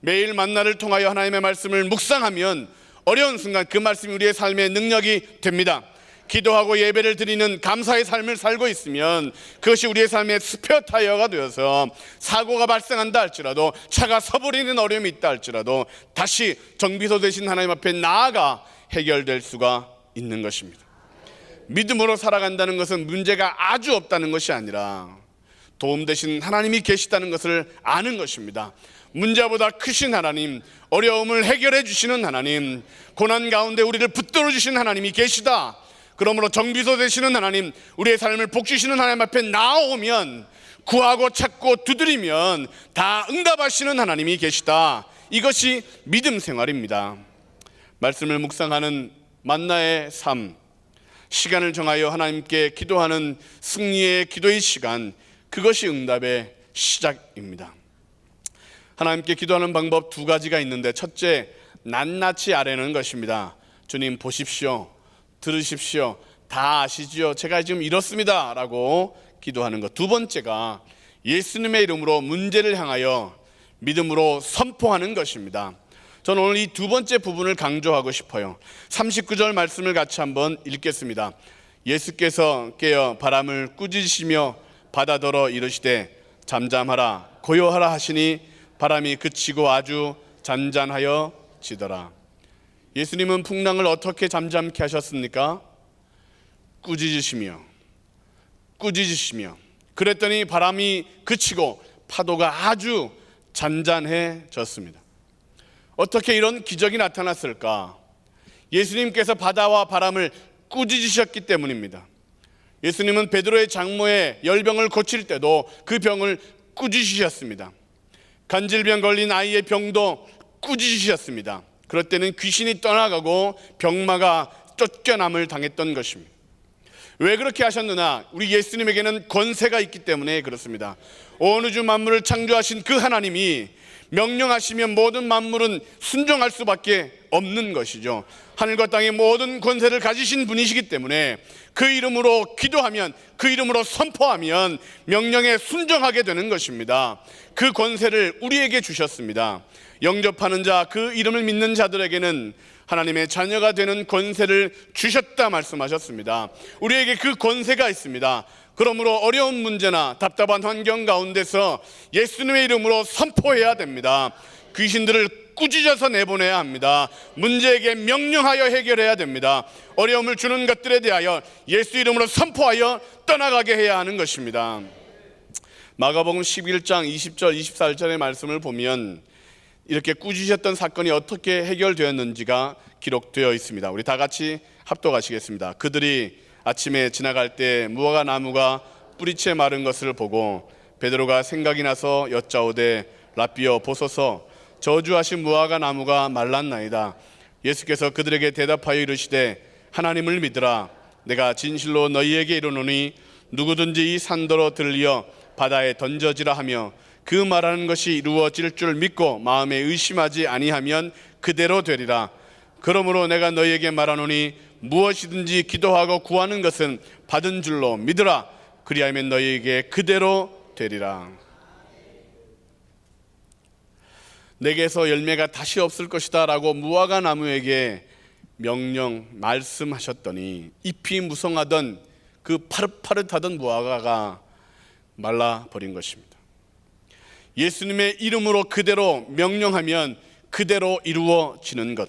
매일 만나를 통하여 하나님의 말씀을 묵상하면 어려운 순간 그 말씀이 우리의 삶의 능력이 됩니다. 기도하고 예배를 드리는 감사의 삶을 살고 있으면 그것이 우리의 삶의 스페어 타이어가 되어서 사고가 발생한다 할지라도, 차가 서버리는 어려움이 있다 할지라도 다시 정비소 되신 하나님 앞에 나아가 해결될 수가 있는 것입니다. 믿음으로 살아간다는 것은 문제가 아주 없다는 것이 아니라 도움 되신 하나님이 계시다는 것을 아는 것입니다. 문제보다 크신 하나님, 어려움을 해결해 주시는 하나님, 고난 가운데 우리를 붙들어 주시는 하나님이 계시다. 그러므로 정비소 되시는 하나님, 우리의 삶을 복주시는 하나님 앞에 나오면, 구하고 찾고 두드리면 다 응답하시는 하나님이 계시다. 이것이 믿음 생활입니다. 말씀을 묵상하는 만나의 삶, 시간을 정하여 하나님께 기도하는 승리의 기도의 시간, 그것이 응답의 시작입니다. 하나님께 기도하는 방법 두 가지가 있는데, 첫째, 낱낱이 아뢰는 것입니다. 주님 보십시오, 들으십시오, 다 아시지요, 제가 지금 이렇습니다 라고 기도하는 것. 두 번째가 예수님의 이름으로 문제를 향하여 믿음으로 선포하는 것입니다. 저는 오늘 이 두 번째 부분을 강조하고 싶어요. 39절 말씀을 같이 한번 읽겠습니다. 예수께서 깨어 바람을 꾸짖으시며 바다더러 이르시되 잠잠하라 고요하라 하시니 바람이 그치고 아주 잔잔하여 지더라. 예수님은 풍랑을 어떻게 잠잠케 하셨습니까? 꾸짖으시며 그랬더니 바람이 그치고 파도가 아주 잔잔해졌습니다. 어떻게 이런 기적이 나타났을까? 예수님께서 바다와 바람을 꾸짖으셨기 때문입니다. 예수님은 베드로의 장모의 열병을 고칠 때도 그 병을 꾸짖으셨습니다. 간질병 걸린 아이의 병도 꾸짖으셨습니다. 그럴 때는 귀신이 떠나가고 병마가 쫓겨남을 당했던 것입니다. 왜 그렇게 하셨느냐? 우리 예수님에게는 권세가 있기 때문에 그렇습니다. 온 우주 만물을 창조하신 그 하나님이 명령하시면 모든 만물은 순종할 수밖에 없는 것이죠. 하늘과 땅의 모든 권세를 가지신 분이시기 때문에 그 이름으로 기도하면, 그 이름으로 선포하면 명령에 순종하게 되는 것입니다. 그 권세를 우리에게 주셨습니다. 영접하는 자, 그 이름을 믿는 자들에게는 하나님의 자녀가 되는 권세를 주셨다 말씀하셨습니다. 우리에게 그 권세가 있습니다. 그러므로 어려운 문제나 답답한 환경 가운데서 예수님의 이름으로 선포해야 됩니다. 귀신들을 꾸짖어서 내보내야 합니다. 문제에게 명령하여 해결해야 됩니다. 어려움을 주는 것들에 대하여 예수 이름으로 선포하여 떠나가게 해야 하는 것입니다. 마가복음 11장 20절 24절의 말씀을 보면 이렇게 꾸짖으셨던 사건이 어떻게 해결되었는지가 기록되어 있습니다. 우리 다 같이 합독하시겠습니다. 그들이 아침에 지나갈 때 무화과 나무가 뿌리채 마른 것을 보고 베드로가 생각이 나서 여짜오되 라삐어 보소서 저주하신 무화과 나무가 말랐나이다. 예수께서 그들에게 대답하여 이르시되 하나님을 믿으라. 내가 진실로 너희에게 이르노니 누구든지 이 산더러 들려 바다에 던져지라 하며 그 말하는 것이 이루어질 줄 믿고 마음에 의심하지 아니하면 그대로 되리라. 그러므로 내가 너희에게 말하노니 무엇이든지 기도하고 구하는 것은 받은 줄로 믿으라. 그리하면 너희에게 그대로 되리라. 내게서 열매가 다시 없을 것이다 라고 무화과 나무에게 명령 말씀하셨더니 잎이 무성하던 그 파릇파릇하던 무화과가 말라버린 것입니다. 예수님의 이름으로 그대로 명령하면 그대로 이루어지는 것,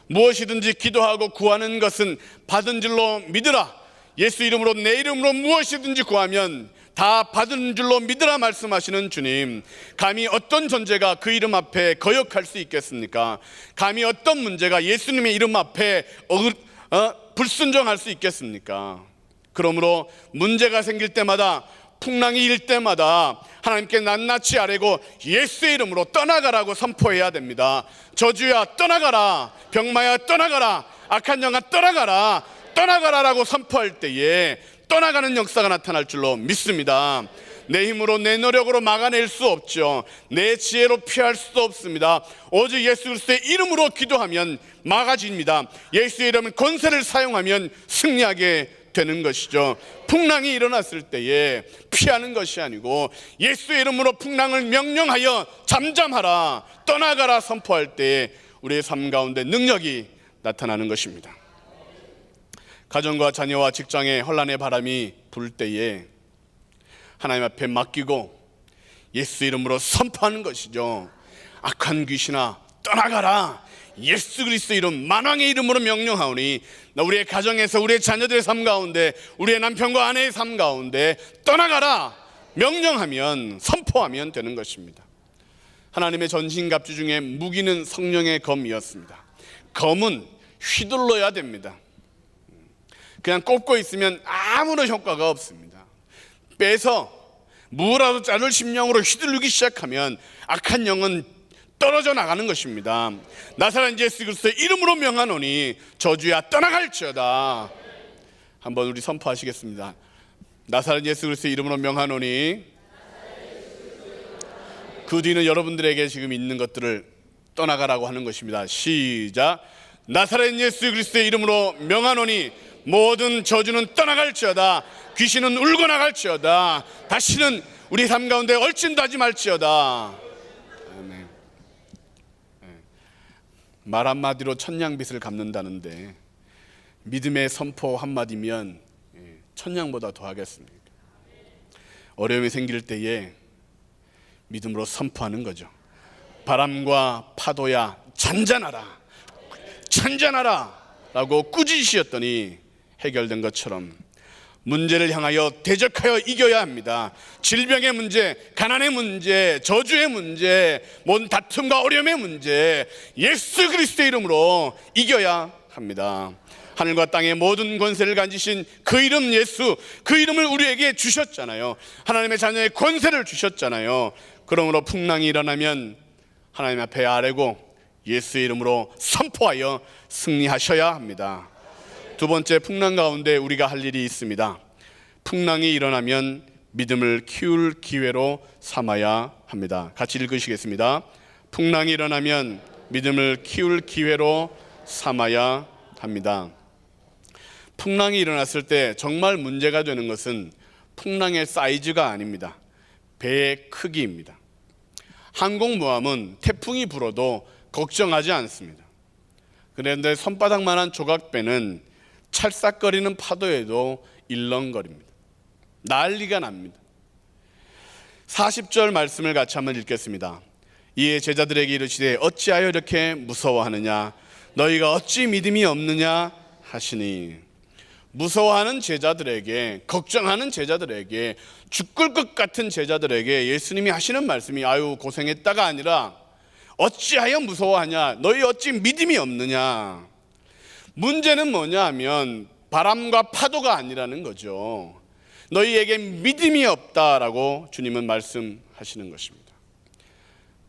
무엇이든지 기도하고 구하는 것은 받은 줄로 믿으라. 예수 이름으로 내 이름으로 무엇이든지 구하면 다 받은 줄로 믿으라 말씀하시는 주님, 감히 어떤 존재가 그 이름 앞에 거역할 수 있겠습니까? 감히 어떤 문제가 예수님의 이름 앞에 불순종할 수 있겠습니까? 그러므로 문제가 생길 때마다, 풍랑이 일 때마다 하나님께 낱낱이 아뢰고 예수의 이름으로 떠나가라고 선포해야 됩니다. 저주야 떠나가라, 병마야 떠나가라, 악한 영아 떠나가라, 떠나가라라고 선포할 때에 떠나가는 역사가 나타날 줄로 믿습니다. 내 힘으로 내 노력으로 막아낼 수 없죠. 내 지혜로 피할 수도 없습니다. 오직 예수 그리스도의 이름으로 기도하면 막아집니다. 예수의 이름은 권세를 사용하면 승리하게 되는 것이죠. 풍랑이 일어났을 때에 피하는 것이 아니고 예수의 이름으로 풍랑을 명령하여 잠잠하라, 떠나가라 선포할 때에 우리의 삶 가운데 능력이 나타나는 것입니다. 가정과 자녀와 직장에 혼란의 바람이 불 때에 하나님 앞에 맡기고 예수 이름으로 선포하는 것이죠. 악한 귀신아 떠나가라, 예수 그리스도 이름 만왕의 이름으로 명령하오니 우리의 가정에서 우리의 자녀들의 삶 가운데 우리의 남편과 아내의 삶 가운데 떠나가라 명령하면 선포하면 되는 것입니다. 하나님의 전신갑주 중에 무기는 성령의 검이었습니다. 검은 휘둘러야 됩니다. 그냥 꼽고 있으면 아무런 효과가 없습니다. 빼서 무라도 자를 심령으로 휘둘르기 시작하면 악한 영은 떨어져 나가는 것입니다. 나사렛 예수 그리스도의 이름으로 명하노니 저주야 떠나갈지어다. 한번 우리 선포하시겠습니다. 나사렛 예수 그리스도의 이름으로 명하노니. 그 뒤는 여러분들에게 지금 있는 것들을 떠나가라고 하는 것입니다. 시작. 나사렛 예수 그리스도의 이름으로 명하노니 모든 저주는 떠나갈지어다. 귀신은 울고 나갈지어다. 다시는 우리 삶 가운데 얼씬도 하지 말지어다. 아멘. 말 한마디로 천냥빚을 갚는다는데 믿음의 선포 한마디면 천냥보다 더하겠습니까? 어려움이 생길 때에 믿음으로 선포하는 거죠. 바람과 파도야 잔잔하라, 잔잔하라 라고 꾸짖으셨더니 해결된 것처럼 문제를 향하여 대적하여 이겨야 합니다. 질병의 문제, 가난의 문제, 저주의 문제, 모든 다툼과 어려움의 문제 예수 그리스도의 이름으로 이겨야 합니다. 하늘과 땅의 모든 권세를 가지신 그 이름 예수, 그 이름을 우리에게 주셨잖아요. 하나님의 자녀의 권세를 주셨잖아요. 그러므로 풍랑이 일어나면 하나님 앞에 아뢰고 예수의 이름으로 선포하여 승리하셔야 합니다. 두 번째, 풍랑 가운데 우리가 할 일이 있습니다. 풍랑이 일어나면 믿음을 키울 기회로 삼아야 합니다. 같이 읽으시겠습니다. 풍랑이 일어나면 믿음을 키울 기회로 삼아야 합니다. 풍랑이 일어났을 때 정말 문제가 되는 것은 풍랑의 사이즈가 아닙니다. 배의 크기입니다. 항공모함은 태풍이 불어도 걱정하지 않습니다. 그런데 손바닥만한 조각배는 찰싹거리는 파도에도 일렁거립니다. 난리가 납니다. 40절 말씀을 같이 한번 읽겠습니다. 이에 제자들에게 이르시되 어찌하여 이렇게 무서워하느냐 너희가 어찌 믿음이 없느냐 하시니, 무서워하는 제자들에게, 걱정하는 제자들에게, 죽을 것 같은 제자들에게 예수님이 하시는 말씀이 아유 고생했다가 아니라 어찌하여 무서워하냐, 너희 어찌 믿음이 없느냐. 문제는 뭐냐 하면 바람과 파도가 아니라는 거죠. 너희에게 믿음이 없다라고 주님은 말씀하시는 것입니다.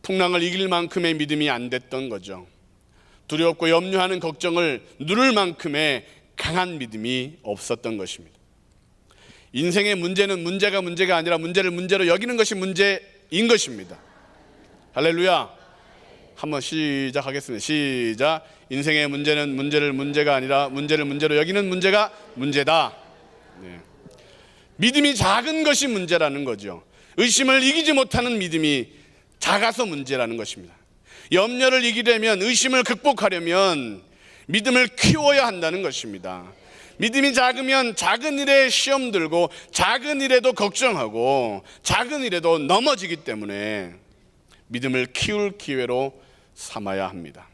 풍랑을 이길 만큼의 믿음이 안 됐던 거죠. 두렵고 염려하는 걱정을 누를 만큼의 강한 믿음이 없었던 것입니다. 인생의 문제는 문제가 아니라 문제를 문제로 여기는 것이 문제인 것입니다. 할렐루야. 한번 시작하겠습니다. 시작. 인생의 문제는 문제가 아니라 문제를 문제로 여기는 문제가 문제다. 네. 믿음이 작은 것이 문제라는 거죠. 의심을 이기지 못하는 믿음이 작아서 문제라는 것입니다. 염려를 이기려면, 의심을 극복하려면 믿음을 키워야 한다는 것입니다. 믿음이 작으면 작은 일에 시험 들고 작은 일에도 걱정하고 작은 일에도 넘어지기 때문에 믿음을 키울 기회로 삼아야 합니다.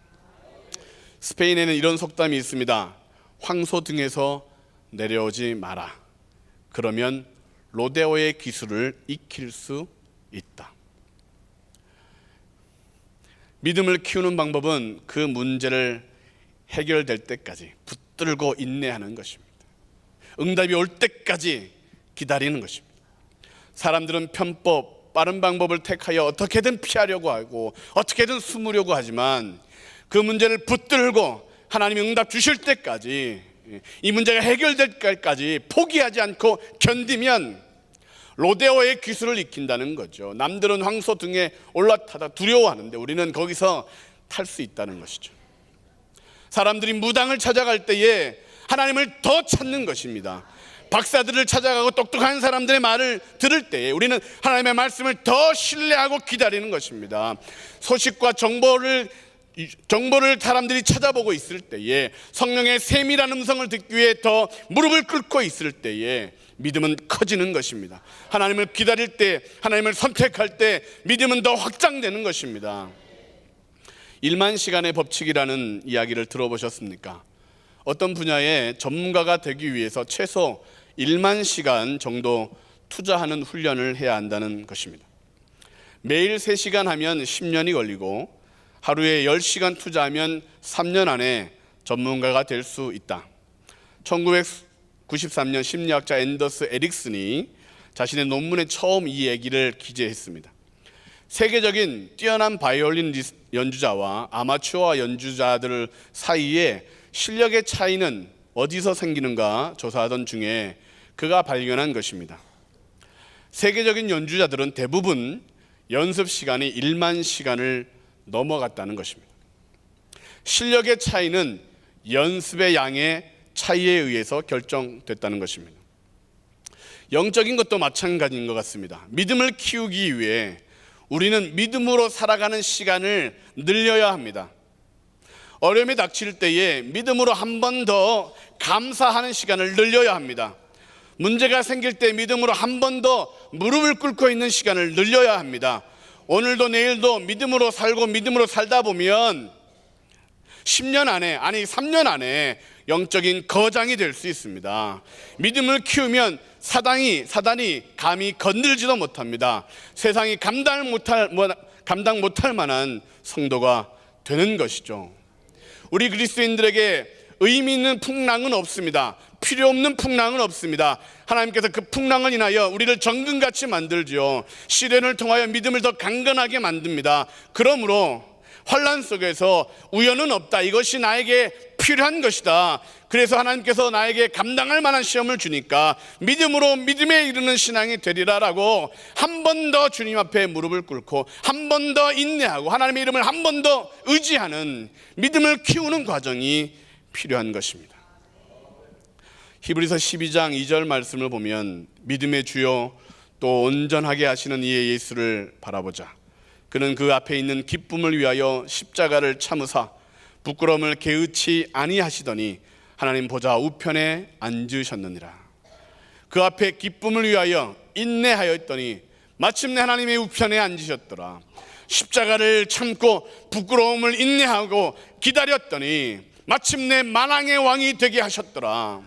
스페인에는 이런 속담이 있습니다. 황소 등에서 내려오지 마라. 그러면 로데오의 기술을 익힐 수 있다. 믿음을 키우는 방법은 그 문제를 해결될 때까지 붙들고 인내하는 것입니다. 응답이 올 때까지 기다리는 것입니다. 사람들은 편법, 빠른 방법을 택하여 어떻게든 피하려고 하고 어떻게든 숨으려고 하지만 그 문제를 붙들고 하나님이 응답 주실 때까지, 이 문제가 해결될 때까지 포기하지 않고 견디면 로데오의 기술을 익힌다는 거죠. 남들은 황소 등에 올라타다 두려워하는데 우리는 거기서 탈 수 있다는 것이죠. 사람들이 무당을 찾아갈 때에 하나님을 더 찾는 것입니다. 박사들을 찾아가고 똑똑한 사람들의 말을 들을 때에 우리는 하나님의 말씀을 더 신뢰하고 기다리는 것입니다. 소식과 정보를 사람들이 찾아보고 있을 때에, 성령의 세밀한 음성을 듣기 위해 더 무릎을 꿇고 있을 때에 믿음은 커지는 것입니다. 하나님을 기다릴 때, 하나님을 선택할 때 믿음은 더 확장되는 것입니다. 1만 시간의 법칙이라는 이야기를 들어보셨습니까? 어떤 분야의 전문가가 되기 위해서 최소 1만 시간 정도 투자하는 훈련을 해야 한다는 것입니다. 매일 3시간 하면 10년이 걸리고 하루에 10시간 투자하면 3년 안에 전문가가 될 수 있다. 1993년 심리학자 앤더스 에릭슨이 자신의 논문에 처음 이 얘기를 기재했습니다. 세계적인 뛰어난 바이올린 연주자와 아마추어 연주자들 사이에 실력의 차이는 어디서 생기는가 조사하던 중에 그가 발견한 것입니다. 세계적인 연주자들은 대부분 연습 시간이 1만 시간을 넘어갔다는 것입니다. 실력의 차이는 연습의 양의 차이에 의해서 결정됐다는 것입니다. 영적인 것도 마찬가지인 것 같습니다. 믿음을 키우기 위해 우리는 믿음으로 살아가는 시간을 늘려야 합니다. 어려움이 닥칠 때에 믿음으로 한 번 더 감사하는 시간을 늘려야 합니다. 문제가 생길 때 믿음으로 한 번 더 무릎을 꿇고 있는 시간을 늘려야 합니다. 오늘도 내일도 믿음으로 살고 믿음으로 살다 보면 10년 안에, 아니 3년 안에 영적인 거장이 될 수 있습니다. 믿음을 키우면 사단이 감히 건들지도 못합니다. 세상이 감당 못할 만한 성도가 되는 것이죠. 우리 그리스도인들에게 의미 있는 풍랑은 없습니다. 필요 없는 풍랑은 없습니다. 하나님께서 그 풍랑을 인하여 우리를 정금같이 만들지요. 시련을 통하여 믿음을 더 강건하게 만듭니다. 그러므로 환난 속에서 우연은 없다. 이것이 나에게 필요한 것이다. 그래서 하나님께서 나에게 감당할 만한 시험을 주니까 믿음으로 믿음에 이르는 신앙이 되리라라고 한 번 더 주님 앞에 무릎을 꿇고 한 번 더 인내하고 하나님의 이름을 한 번 더 의지하는 믿음을 키우는 과정이 필요한 것입니다. 히브리서 12장 2절 말씀을 보면 믿음의 주요 또 온전하게 하시는 이의 예수를 바라보자. 그는 그 앞에 있는 기쁨을 위하여 십자가를 참으사 부끄러움을 개의치 아니하시더니 하나님 보좌 우편에 앉으셨느니라. 그 앞에 기쁨을 위하여 인내하였더니 마침내 하나님의 우편에 앉으셨더라. 십자가를 참고 부끄러움을 인내하고 기다렸더니 마침내 만왕의 왕이 되게 하셨더라.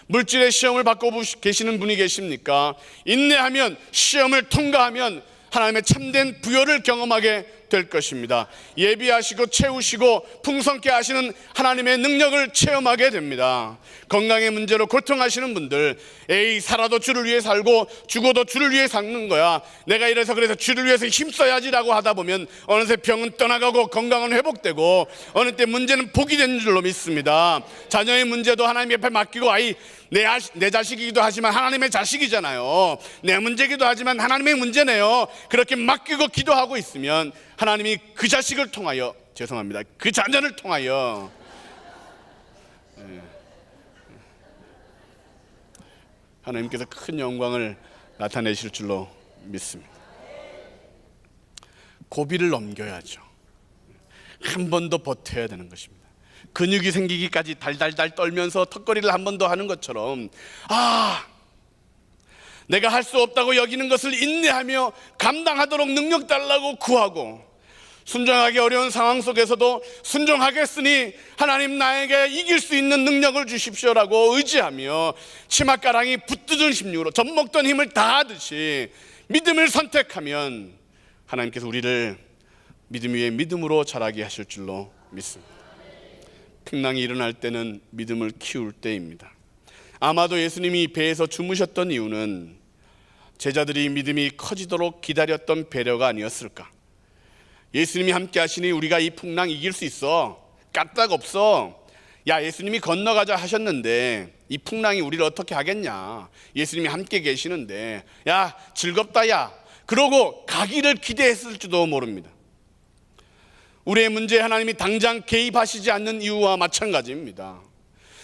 물질의 시험을 받고 계시는 분이 계십니까? 인내하면, 시험을 통과하면 하나님의 참된 부여를 경험하게 될 것입니다. 예비하시고 채우시고 풍성케 하시는 하나님의 능력을 체험하게 됩니다. 건강의 문제로 고통하시는 분들, 에이 살아도 주를 위해 살고 죽어도 주를 위해 사는 거야, 내가 이래서 그래서 주를 위해서 힘써야지라고 하다 보면 어느새 병은 떠나가고 건강은 회복되고 어느 때 문제는 복이 되는 줄로 믿습니다. 자녀의 문제도 하나님 옆에 맡기고, 아이 내 자식이기도 하지만 하나님의 자식이잖아요. 내 문제이기도 하지만 하나님의 문제네요. 그렇게 맡기고 기도하고 있으면 하나님이 그 자식을 통하여, 그 자녀를 통하여 하나님께서 큰 영광을 나타내실 줄로 믿습니다. 고비를 넘겨야죠. 한 번 더 버텨야 되는 것입니다. 근육이 생기기까지 달달달 떨면서 턱걸이를 한 번 더 하는 것처럼, 내가 할 수 없다고 여기는 것을 인내하며 감당하도록 능력 달라고 구하고, 순종하기 어려운 상황 속에서도 순종하겠으니 하나님 나에게 이길 수 있는 능력을 주십시오라고 의지하며 치맛가랑이 붙드는 심령으로 젖 먹던 힘을 다하듯이 믿음을 선택하면 하나님께서 우리를 믿음 위에 믿음으로 자라게 하실 줄로 믿습니다. 풍랑이 일어날 때는 믿음을 키울 때입니다. 아마도 예수님이 배에서 주무셨던 이유는 제자들이 믿음이 커지도록 기다렸던 배려가 아니었을까? 예수님이 함께 하시니 우리가 이 풍랑 이길 수 있어, 까딱 없어. 야, 예수님이 건너가자 하셨는데 이 풍랑이 우리를 어떻게 하겠냐, 예수님이 함께 계시는데, 야 즐겁다 야, 그러고 가기를 기대했을지도 모릅니다. 우리의 문제에 하나님이 당장 개입하시지 않는 이유와 마찬가지입니다.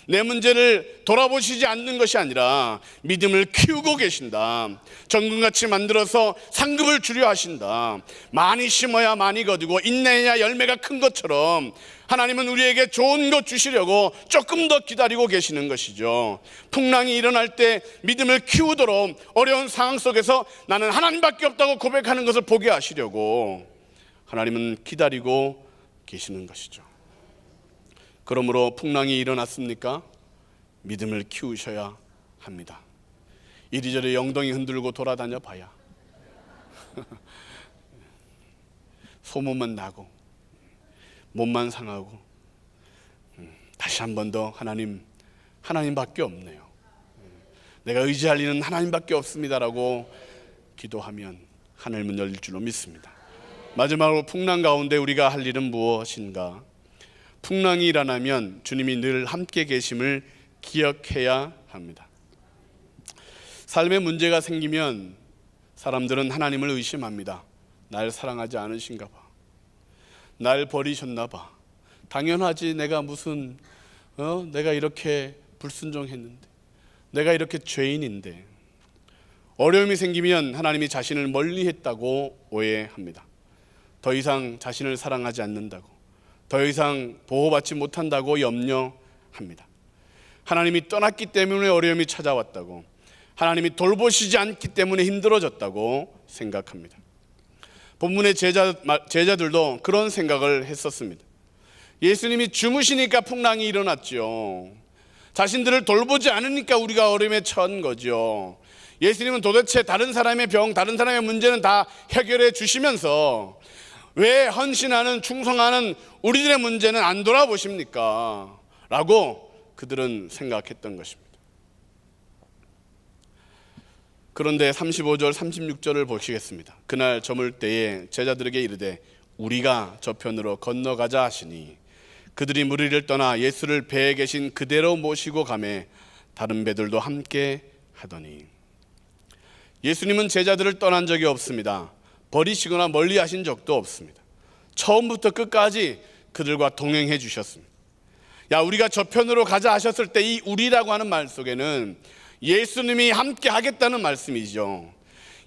내 문제를 돌아보시지 않는 것이 아니라 믿음을 키우고 계신다. 정금같이 만들어서 상급을 주려 하신다. 많이 심어야 많이 거두고 인내해야 열매가 큰 것처럼 하나님은 우리에게 좋은 것 주시려고 조금 더 기다리고 계시는 것이죠. 풍랑이 일어날 때 믿음을 키우도록 어려운 상황 속에서 나는 하나님밖에 없다고 고백하는 것을 보게 하시려고 하나님은 기다리고 계시는 것이죠. 그러므로 풍랑이 일어났습니까? 믿음을 키우셔야 합니다. 이리저리 영덩이 흔들고 돌아다녀 봐야 소문만 나고 몸만 상하고 다시 한 번 더 하나님밖에 없네요, 내가 의지할 일은 하나님밖에 없습니다라고 기도하면 하늘문 열릴 줄로 믿습니다. 마지막으로 풍랑 가운데 우리가 할 일은 무엇인가? 풍랑이 일어나면 주님이 늘 함께 계심을 기억해야 합니다. 삶에 문제가 생기면 사람들은 하나님을 의심합니다. 날 사랑하지 않으신가 봐, 날 버리셨나 봐, 당연하지, 내가 무슨 내가 이렇게 불순종했는데, 내가 이렇게 죄인인데. 어려움이 생기면 하나님이 자신을 멀리했다고 오해합니다. 더 이상 자신을 사랑하지 않는다고, 더 이상 보호받지 못한다고 염려합니다. 하나님이 떠났기 때문에 어려움이 찾아왔다고, 하나님이 돌보시지 않기 때문에 힘들어졌다고 생각합니다. 본문의 제자들도 그런 생각을 했었습니다. 예수님이 주무시니까 풍랑이 일어났죠. 자신들을 돌보지 않으니까 우리가 어려움에 처한 거죠. 예수님은 도대체 다른 사람의 병, 다른 사람의 문제는 다 해결해 주시면서 왜 헌신하는, 충성하는 우리들의 문제는 안 돌아보십니까? 라고 그들은 생각했던 것입니다. 그런데 35절 36절을 보시겠습니다. 그날 저물 때에 제자들에게 이르되 우리가 저편으로 건너가자 하시니 그들이 무리를 떠나 예수를 배에 계신 그대로 모시고 가매 다른 배들도 함께 하더니. 예수님은 제자들을 떠난 적이 없습니다. 버리시거나 멀리 하신 적도 없습니다. 처음부터 끝까지 그들과 동행해 주셨습니다. 야, 우리가 저편으로 가자 하셨을 때 이 우리라고 하는 말 속에는 예수님이 함께 하겠다는 말씀이죠.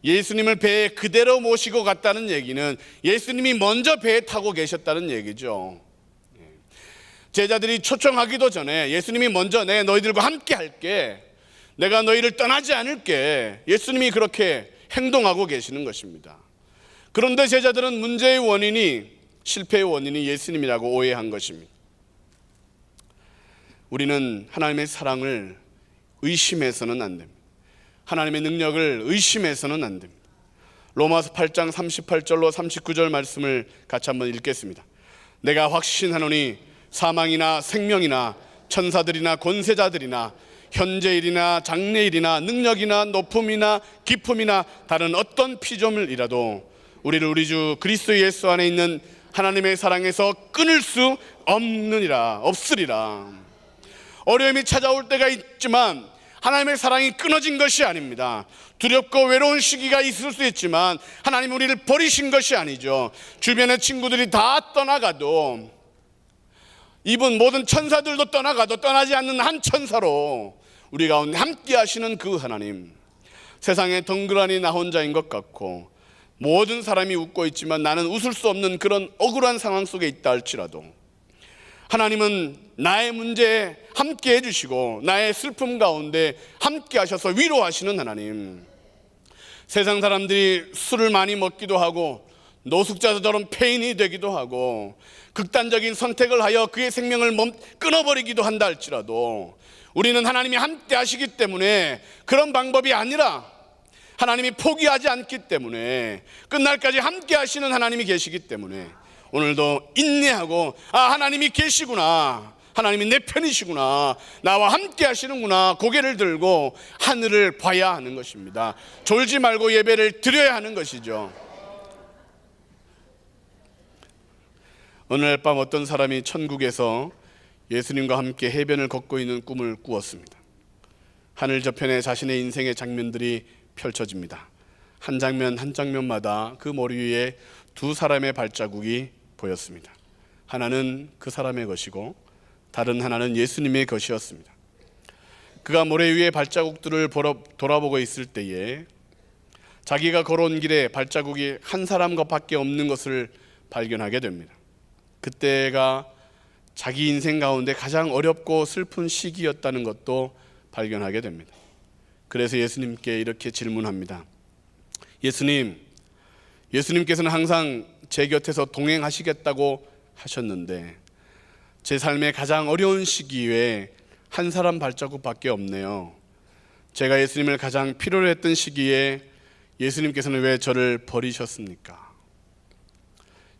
예수님을 배에 그대로 모시고 갔다는 얘기는 예수님이 먼저 배에 타고 계셨다는 얘기죠. 제자들이 초청하기도 전에 예수님이 먼저 내 너희들과 함께 할게, 내가 너희를 떠나지 않을게, 예수님이 그렇게 행동하고 계시는 것입니다. 그런데 제자들은 문제의 원인이, 실패의 원인이 예수님이라고 오해한 것입니다. 우리는 하나님의 사랑을 의심해서는 안 됩니다. 하나님의 능력을 의심해서는 안 됩니다. 로마서 8장 38절로 39절 말씀을 같이 한번 읽겠습니다. 내가 확신하노니 사망이나 생명이나 천사들이나 권세자들이나 현재일이나 장래일이나 능력이나 높음이나 깊음이나 다른 어떤 피조물이라도 우리를 우리 주 그리스도 예수 안에 있는 하나님의 사랑에서 끊을 수 없으리라. 어려움이 찾아올 때가 있지만 하나님의 사랑이 끊어진 것이 아닙니다. 두렵고 외로운 시기가 있을 수 있지만 하나님 우리를 버리신 것이 아니죠. 주변의 친구들이 다 떠나가도, 이분 모든 천사들도 떠나가도 떠나지 않는 한 천사로 우리 가운데 함께 하시는 그 하나님, 세상에 덩그러니 나 혼자인 것 같고 모든 사람이 웃고 있지만 나는 웃을 수 없는 그런 억울한 상황 속에 있다 할지라도 하나님은 나의 문제에 함께 해주시고 나의 슬픔 가운데 함께 하셔서 위로하시는 하나님. 세상 사람들이 술을 많이 먹기도 하고 노숙자처럼 폐인이 되기도 하고 극단적인 선택을 하여 그의 생명을 끊어버리기도 한다 할지라도 우리는 하나님이 함께 하시기 때문에 그런 방법이 아니라 하나님이 포기하지 않기 때문에 끝날까지 함께 하시는 하나님이 계시기 때문에 오늘도 인내하고, 하나님이 계시구나, 하나님이 내 편이시구나, 나와 함께 하시는구나, 고개를 들고 하늘을 봐야 하는 것입니다. 졸지 말고 예배를 드려야 하는 것이죠. 오늘 밤 어떤 사람이 천국에서 예수님과 함께 해변을 걷고 있는 꿈을 꾸었습니다. 하늘 저편에 자신의 인생의 장면들이 펼쳐집니다. 한 장면 한 장면마다 그 머리 위에 두 사람의 발자국이 보였습니다. 하나는 그 사람의 것이고 다른 하나는 예수님의 것이었습니다. 그가 모래 위에 발자국들을 돌아보고 있을 때에 자기가 걸어온 길에 발자국이 한 사람 것밖에 없는 것을 발견하게 됩니다. 그때가 자기 인생 가운데 가장 어렵고 슬픈 시기였다는 것도 발견하게 됩니다. 그래서 예수님께 이렇게 질문합니다. 예수님께서는 항상 제 곁에서 동행하시겠다고 하셨는데 제 삶의 가장 어려운 시기에 한 사람 발자국밖에 없네요. 제가 예수님을 가장 필요로 했던 시기에 예수님께서는 왜 저를 버리셨습니까?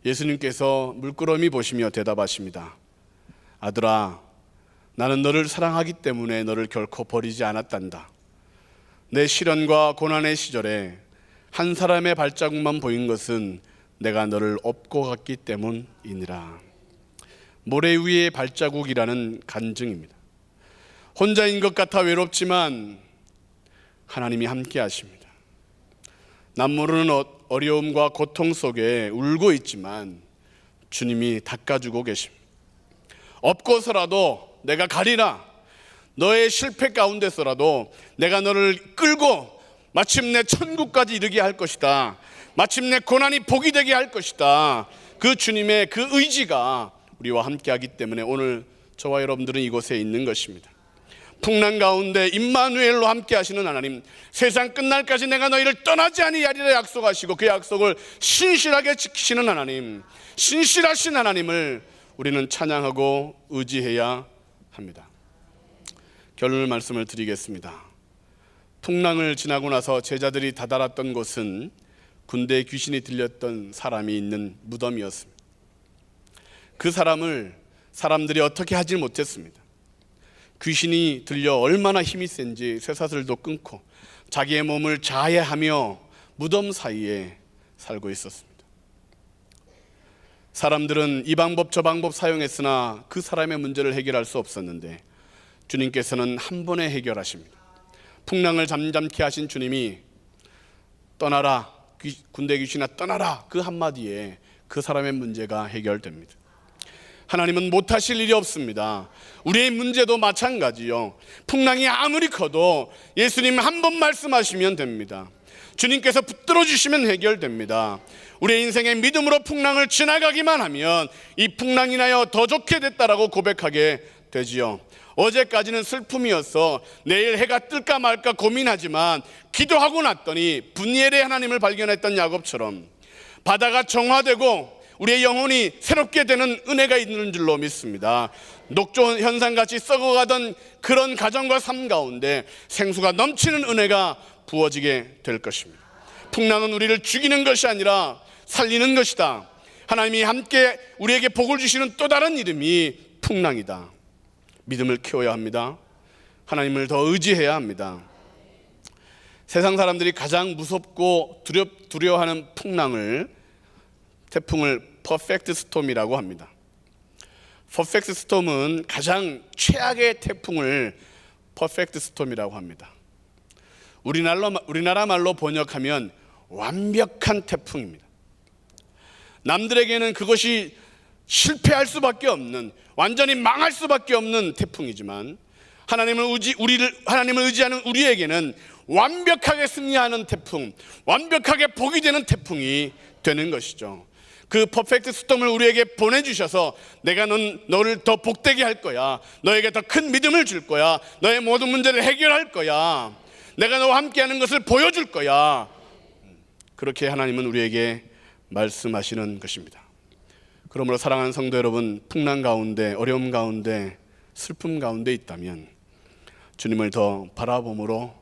예수님께서 물끄러미 보시며 대답하십니다. 아들아, 나는 너를 사랑하기 때문에 너를 결코 버리지 않았단다. 내 시련과 고난의 시절에 한 사람의 발자국만 보인 것은 내가 너를 업고 갔기 때문이니라. 모래 위의 발자국이라는 간증입니다. 혼자인 것 같아 외롭지만 하나님이 함께 하십니다. 남모르는 어려움과 고통 속에 울고 있지만 주님이 닦아주고 계십니다. 업고서라도 내가 가리라. 너의 실패 가운데서라도 내가 너를 끌고 마침내 천국까지 이르게 할 것이다. 마침내 고난이 복이 되게 할 것이다. 그 주님의 그 의지가 우리와 함께하기 때문에 오늘 저와 여러분들은 이곳에 있는 것입니다. 풍랑 가운데 임마누엘로 함께 하시는 하나님, 세상 끝날까지 내가 너희를 떠나지 아니하리라 약속하시고 그 약속을 신실하게 지키시는 하나님, 신실하신 하나님을 우리는 찬양하고 의지해야 합니다. 결론의 말씀을 드리겠습니다. 풍랑을 지나고 나서 제자들이 다다랐던 곳은 군대에 귀신이 들렸던 사람이 있는 무덤이었습니다. 그 사람을 사람들이 어떻게 하지 못했습니다. 귀신이 들려 얼마나 힘이 센지 쇠사슬도 끊고 자기의 몸을 자해하며 무덤 사이에 살고 있었습니다. 사람들은 이 방법 저 방법 사용했으나 그 사람의 문제를 해결할 수 없었는데 주님께서는 한 번에 해결하십니다. 풍랑을 잠잠케 하신 주님이 떠나라, 군대 귀신아 떠나라, 그 한마디에 그 사람의 문제가 해결됩니다. 하나님은 못하실 일이 없습니다. 우리의 문제도 마찬가지요. 풍랑이 아무리 커도 예수님 한 번 말씀하시면 됩니다. 주님께서 붙들어 주시면 해결됩니다. 우리의 인생의 믿음으로 풍랑을 지나가기만 하면 이 풍랑이 인하여 더 좋게 됐다라고 고백하게 되지요. 어제까지는 슬픔이었어 내일 해가 뜰까 말까 고민하지만 기도하고 났더니 분이엘의 하나님을 발견했던 야곱처럼 바다가 정화되고 우리의 영혼이 새롭게 되는 은혜가 있는 줄로 믿습니다. 녹조 현상같이 썩어가던 그런 가정과 삶 가운데 생수가 넘치는 은혜가 부어지게 될 것입니다. 풍랑은 우리를 죽이는 것이 아니라 살리는 것이다. 하나님이 함께 우리에게 복을 주시는 또 다른 이름이 풍랑이다. 믿음을 키워야 합니다. 하나님을 더 의지해야 합니다. 세상 사람들이 가장 무섭고 두려워하는 태풍을 퍼펙트 스톰이라고 합니다. 퍼펙트 스톰은 가장 최악의 태풍을 퍼펙트 스톰이라고 합니다. 우리나라 말로 번역하면 완벽한 태풍입니다. 남들에게는 그것이 실패할 수밖에 없는, 완전히 망할 수밖에 없는 태풍이지만 하나님을 의지하는 우리에게는 완벽하게 승리하는 태풍, 완벽하게 복이 되는 태풍이 되는 것이죠. 그 퍼펙트 스톰을 우리에게 보내주셔서 내가 너를 더 복되게 할 거야, 너에게 더 큰 믿음을 줄 거야, 너의 모든 문제를 해결할 거야, 내가 너와 함께하는 것을 보여줄 거야, 그렇게 하나님은 우리에게 말씀하시는 것입니다. 그러므로 사랑하는 성도 여러분, 풍랑 가운데, 어려움 가운데, 슬픔 가운데 있다면 주님을 더 바라봄으로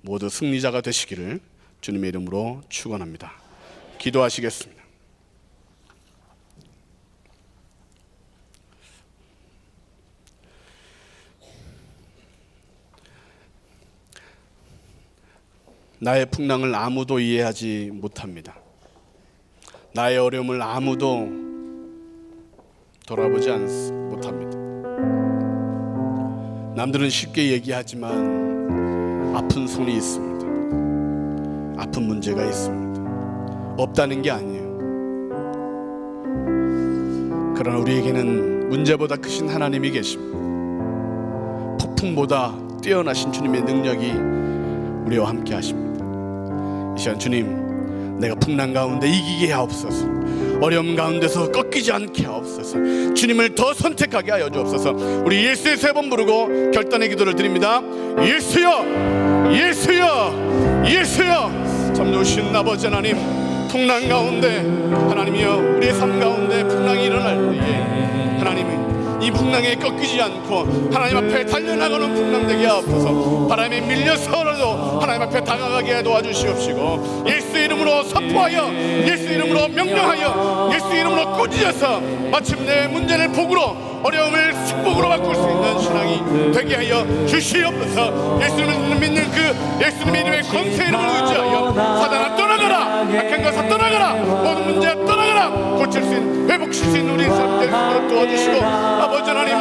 모두 승리자가 되시기를 주님의 이름으로 축원합니다. 기도하시겠습니다. 나의 풍랑을 아무도 이해하지 못합니다. 나의 어려움을 아무도 돌아보지 못합니다. 남들은 쉽게 얘기하지만 아픈 손이 있습니다. 아픈 문제가 있습니다. 없다는 게 아니에요. 그러나 우리에게는 문제보다 크신 하나님이 계십니다. 폭풍보다 뛰어나신 주님의 능력이 우리와 함께 하십니다. 이 시간 주님, 내가 풍랑 가운데 이기게 하옵소서, 어려움 가운데서 꺾이지 않게 하옵소서, 주님을 더 선택하게 하여 주옵소서. 우리 예수의 3번 부르고 결단의 기도를 드립니다. 예수여, 예수여, 예수여. 참 좋으신 아버지 하나님, 풍랑 가운데 하나님이여, 우리의 삶 가운데 풍랑이 일어날 때에 하나님이 이 풍랑에 꺾이지 않고 하나님 앞에 달려나가는 풍랑 되게 하옵소서. 바람에 밀려서라도 하나님 앞에 다가가게 도와주시옵시고, 예수 이름으로 선포하여, 예수 이름으로 명령하여, 예수 이름으로 꾸짖어서 마침내 문제를 복으로, 어려움을 축복으로 바꿀 수 있는 신앙이 되게 하여 주시옵소서. 예수님을 믿는 그 예수님의 이름의 권세 이름을 의지하여 사단아 떠나가라, 악한 것아 떠나가라, 모든 문제 떠나가라, 고칠 수 있는, 회복시킬 수 있는 우리 사람 될 수 있도록 도와주시고, 아버지 하나님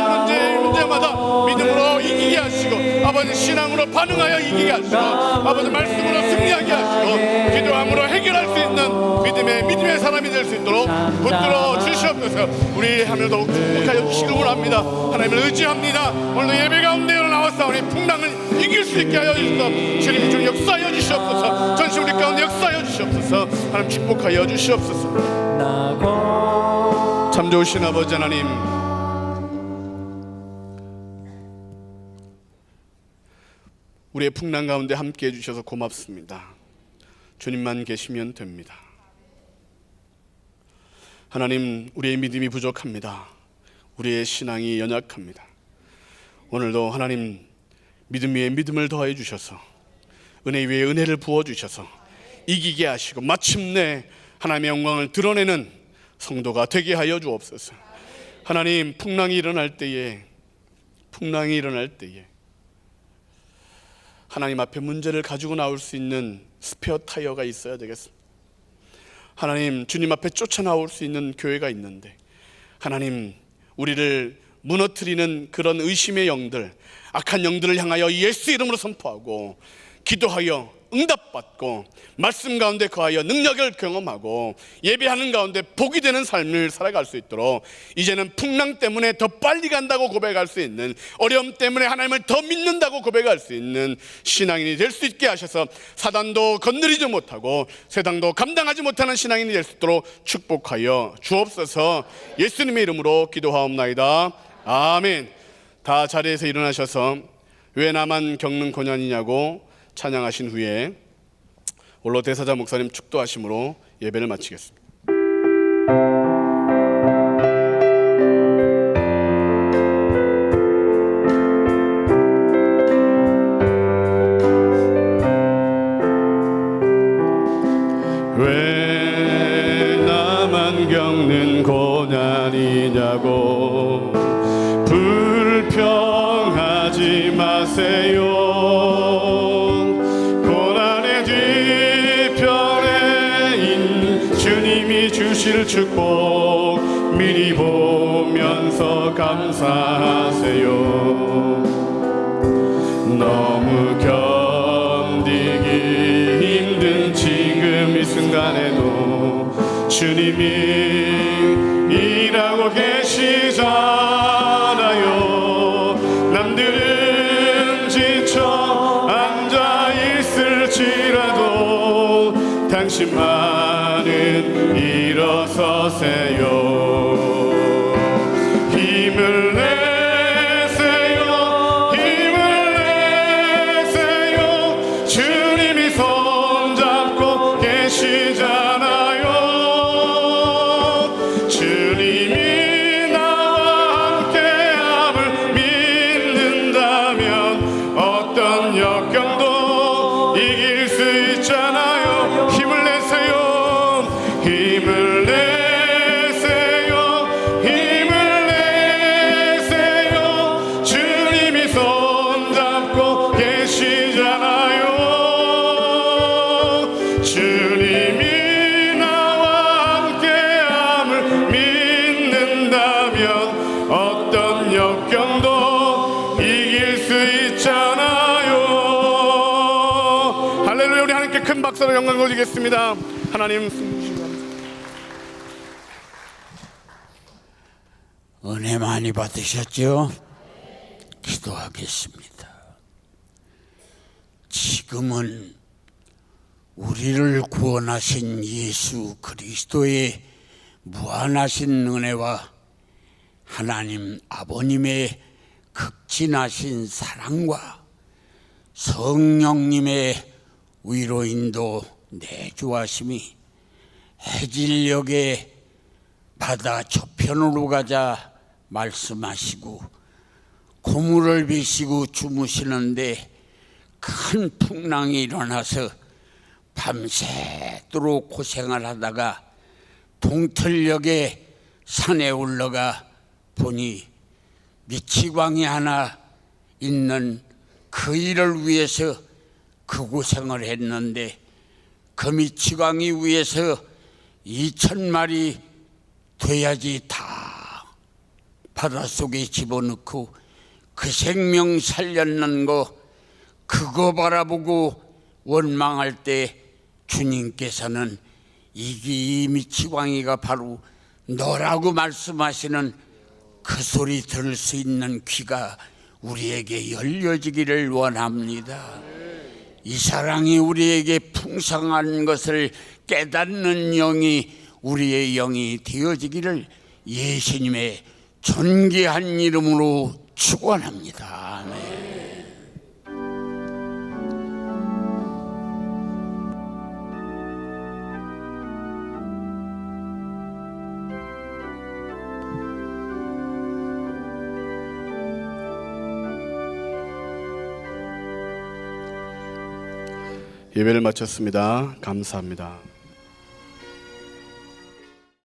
문제마다 믿음으로 이기게 하시고, 아버지 신앙으로 반응하여 이기게 하시고, 아버지 말씀으로 승리하게 하시고, 기도함으로 해결할 수 있는 믿음의 사람이 될 수 있도록 붙들어 주시옵소서. 우리 하늘 더욱 축복하여 주시길 원합니다. 하나님을 의지합니다. 오늘도 예배 가운데 나와서 우리 풍랑을 이길 수 있게 하여 주시옵소서. 주님 중 역사하여 주시옵소서. 전시 우리 가운데 역사하여 주시옵소서. 하나님 축복하여 주시옵소서. 참 좋으신 아버지 하나님, 우리의 풍랑 가운데 함께 해주셔서 고맙습니다. 주님만 계시면 됩니다. 하나님, 우리의 믿음이 부족합니다. 우리의 신앙이 연약합니다. 오늘도 하나님 믿음 위에 믿음을 더해 주셔서, 은혜 위에 은혜를 부어 주셔서 이기게 하시고 마침내 하나님의 영광을 드러내는 성도가 되게 하여 주옵소서. 하나님, 풍랑이 일어날 때에 하나님 앞에 문제를 가지고 나올 수 있는 스페어 타이어가 있어야 되겠습니다. 하나님, 주님 앞에 쫓아나올 수 있는 교회가 있는데, 하나님, 우리를 무너뜨리는 그런 의심의 영들, 악한 영들을 향하여 예수 이름으로 선포하고 기도하여 응답받고 말씀 가운데 거하여 능력을 경험하고 예배하는 가운데 복이 되는 삶을 살아갈 수 있도록 이제는 풍랑 때문에 더 빨리 간다고 고백할 수 있는, 어려움 때문에 하나님을 더 믿는다고 고백할 수 있는 신앙인이 될 수 있게 하셔서 사단도 건드리지 못하고 세상도 감당하지 못하는 신앙인이 될 수 있도록 축복하여 주옵소서. 예수님의 이름으로 기도하옵나이다. 아멘. 다 자리에서 일어나셔서 왜 나만 겪는 고난이냐고 찬양하신 후에 홀로 대사자 목사님 축도하심으로 예배를 마치겠습니다. 왜 나만 겪는 고난이냐고 불평하지 마세요. 고난의 뒤편에 주님이 주실 축복 미리 보면서 감사하세요. 너무 견디기 힘든 지금 이 순간에도 주님이 일하고 계시잖아요. 남들은 지쳐 앉아 있을지라도 당신만은 일어서세요. 힘을 내세요. 힘을 내세요. 주님이 손잡고 계시잖아요. 주님이 나와 함께함을 믿는다면 어떤 역경도 이길 수 있잖아요. 힘을 내세요. 힘을 내세요. 힘을 내세요. 주님이 손잡고 계시잖아요. 주님이 나와 함께함을 믿는다면 어떤 역경도 이길 수 있잖아요. 할렐루야. 우리 하나님께 큰 박수로 영광 돌리겠습니다. 하나님 은혜 많이 받으셨죠? 기도하겠습니다. 지금은 우리를 구원하신 예수 그리스도의 무한하신 은혜와 하나님 아버님의 극진하신 사랑과 성령님의 위로인도 내주하심이 해질녘에 바다 저편으로 가자 말씀하시고 고물을 비시고 주무시는데 큰 풍랑이 일어나서 밤새도록 고생을 하다가 동틀역에 산에 올라가 보니 미치광이 하나 있는 그 일을 위해서 그 고생을 했는데 그 미치광이 위해서 2,000마리 돼야지 다 바닷속에 집어넣고 그 생명 살렸는 거 그거 바라보고 원망할 때 주님께서는 이 미치광이가 바로 너라고 말씀하시는 그 소리 들을 수 있는 귀가 우리에게 열려지기를 원합니다. 이 사랑이 우리에게 풍성한 것을 깨닫는 영이 우리의 영이 되어지기를 예수님의 존귀한 이름으로 축원합니다. 아멘. 예배를 마쳤습니다. 감사합니다.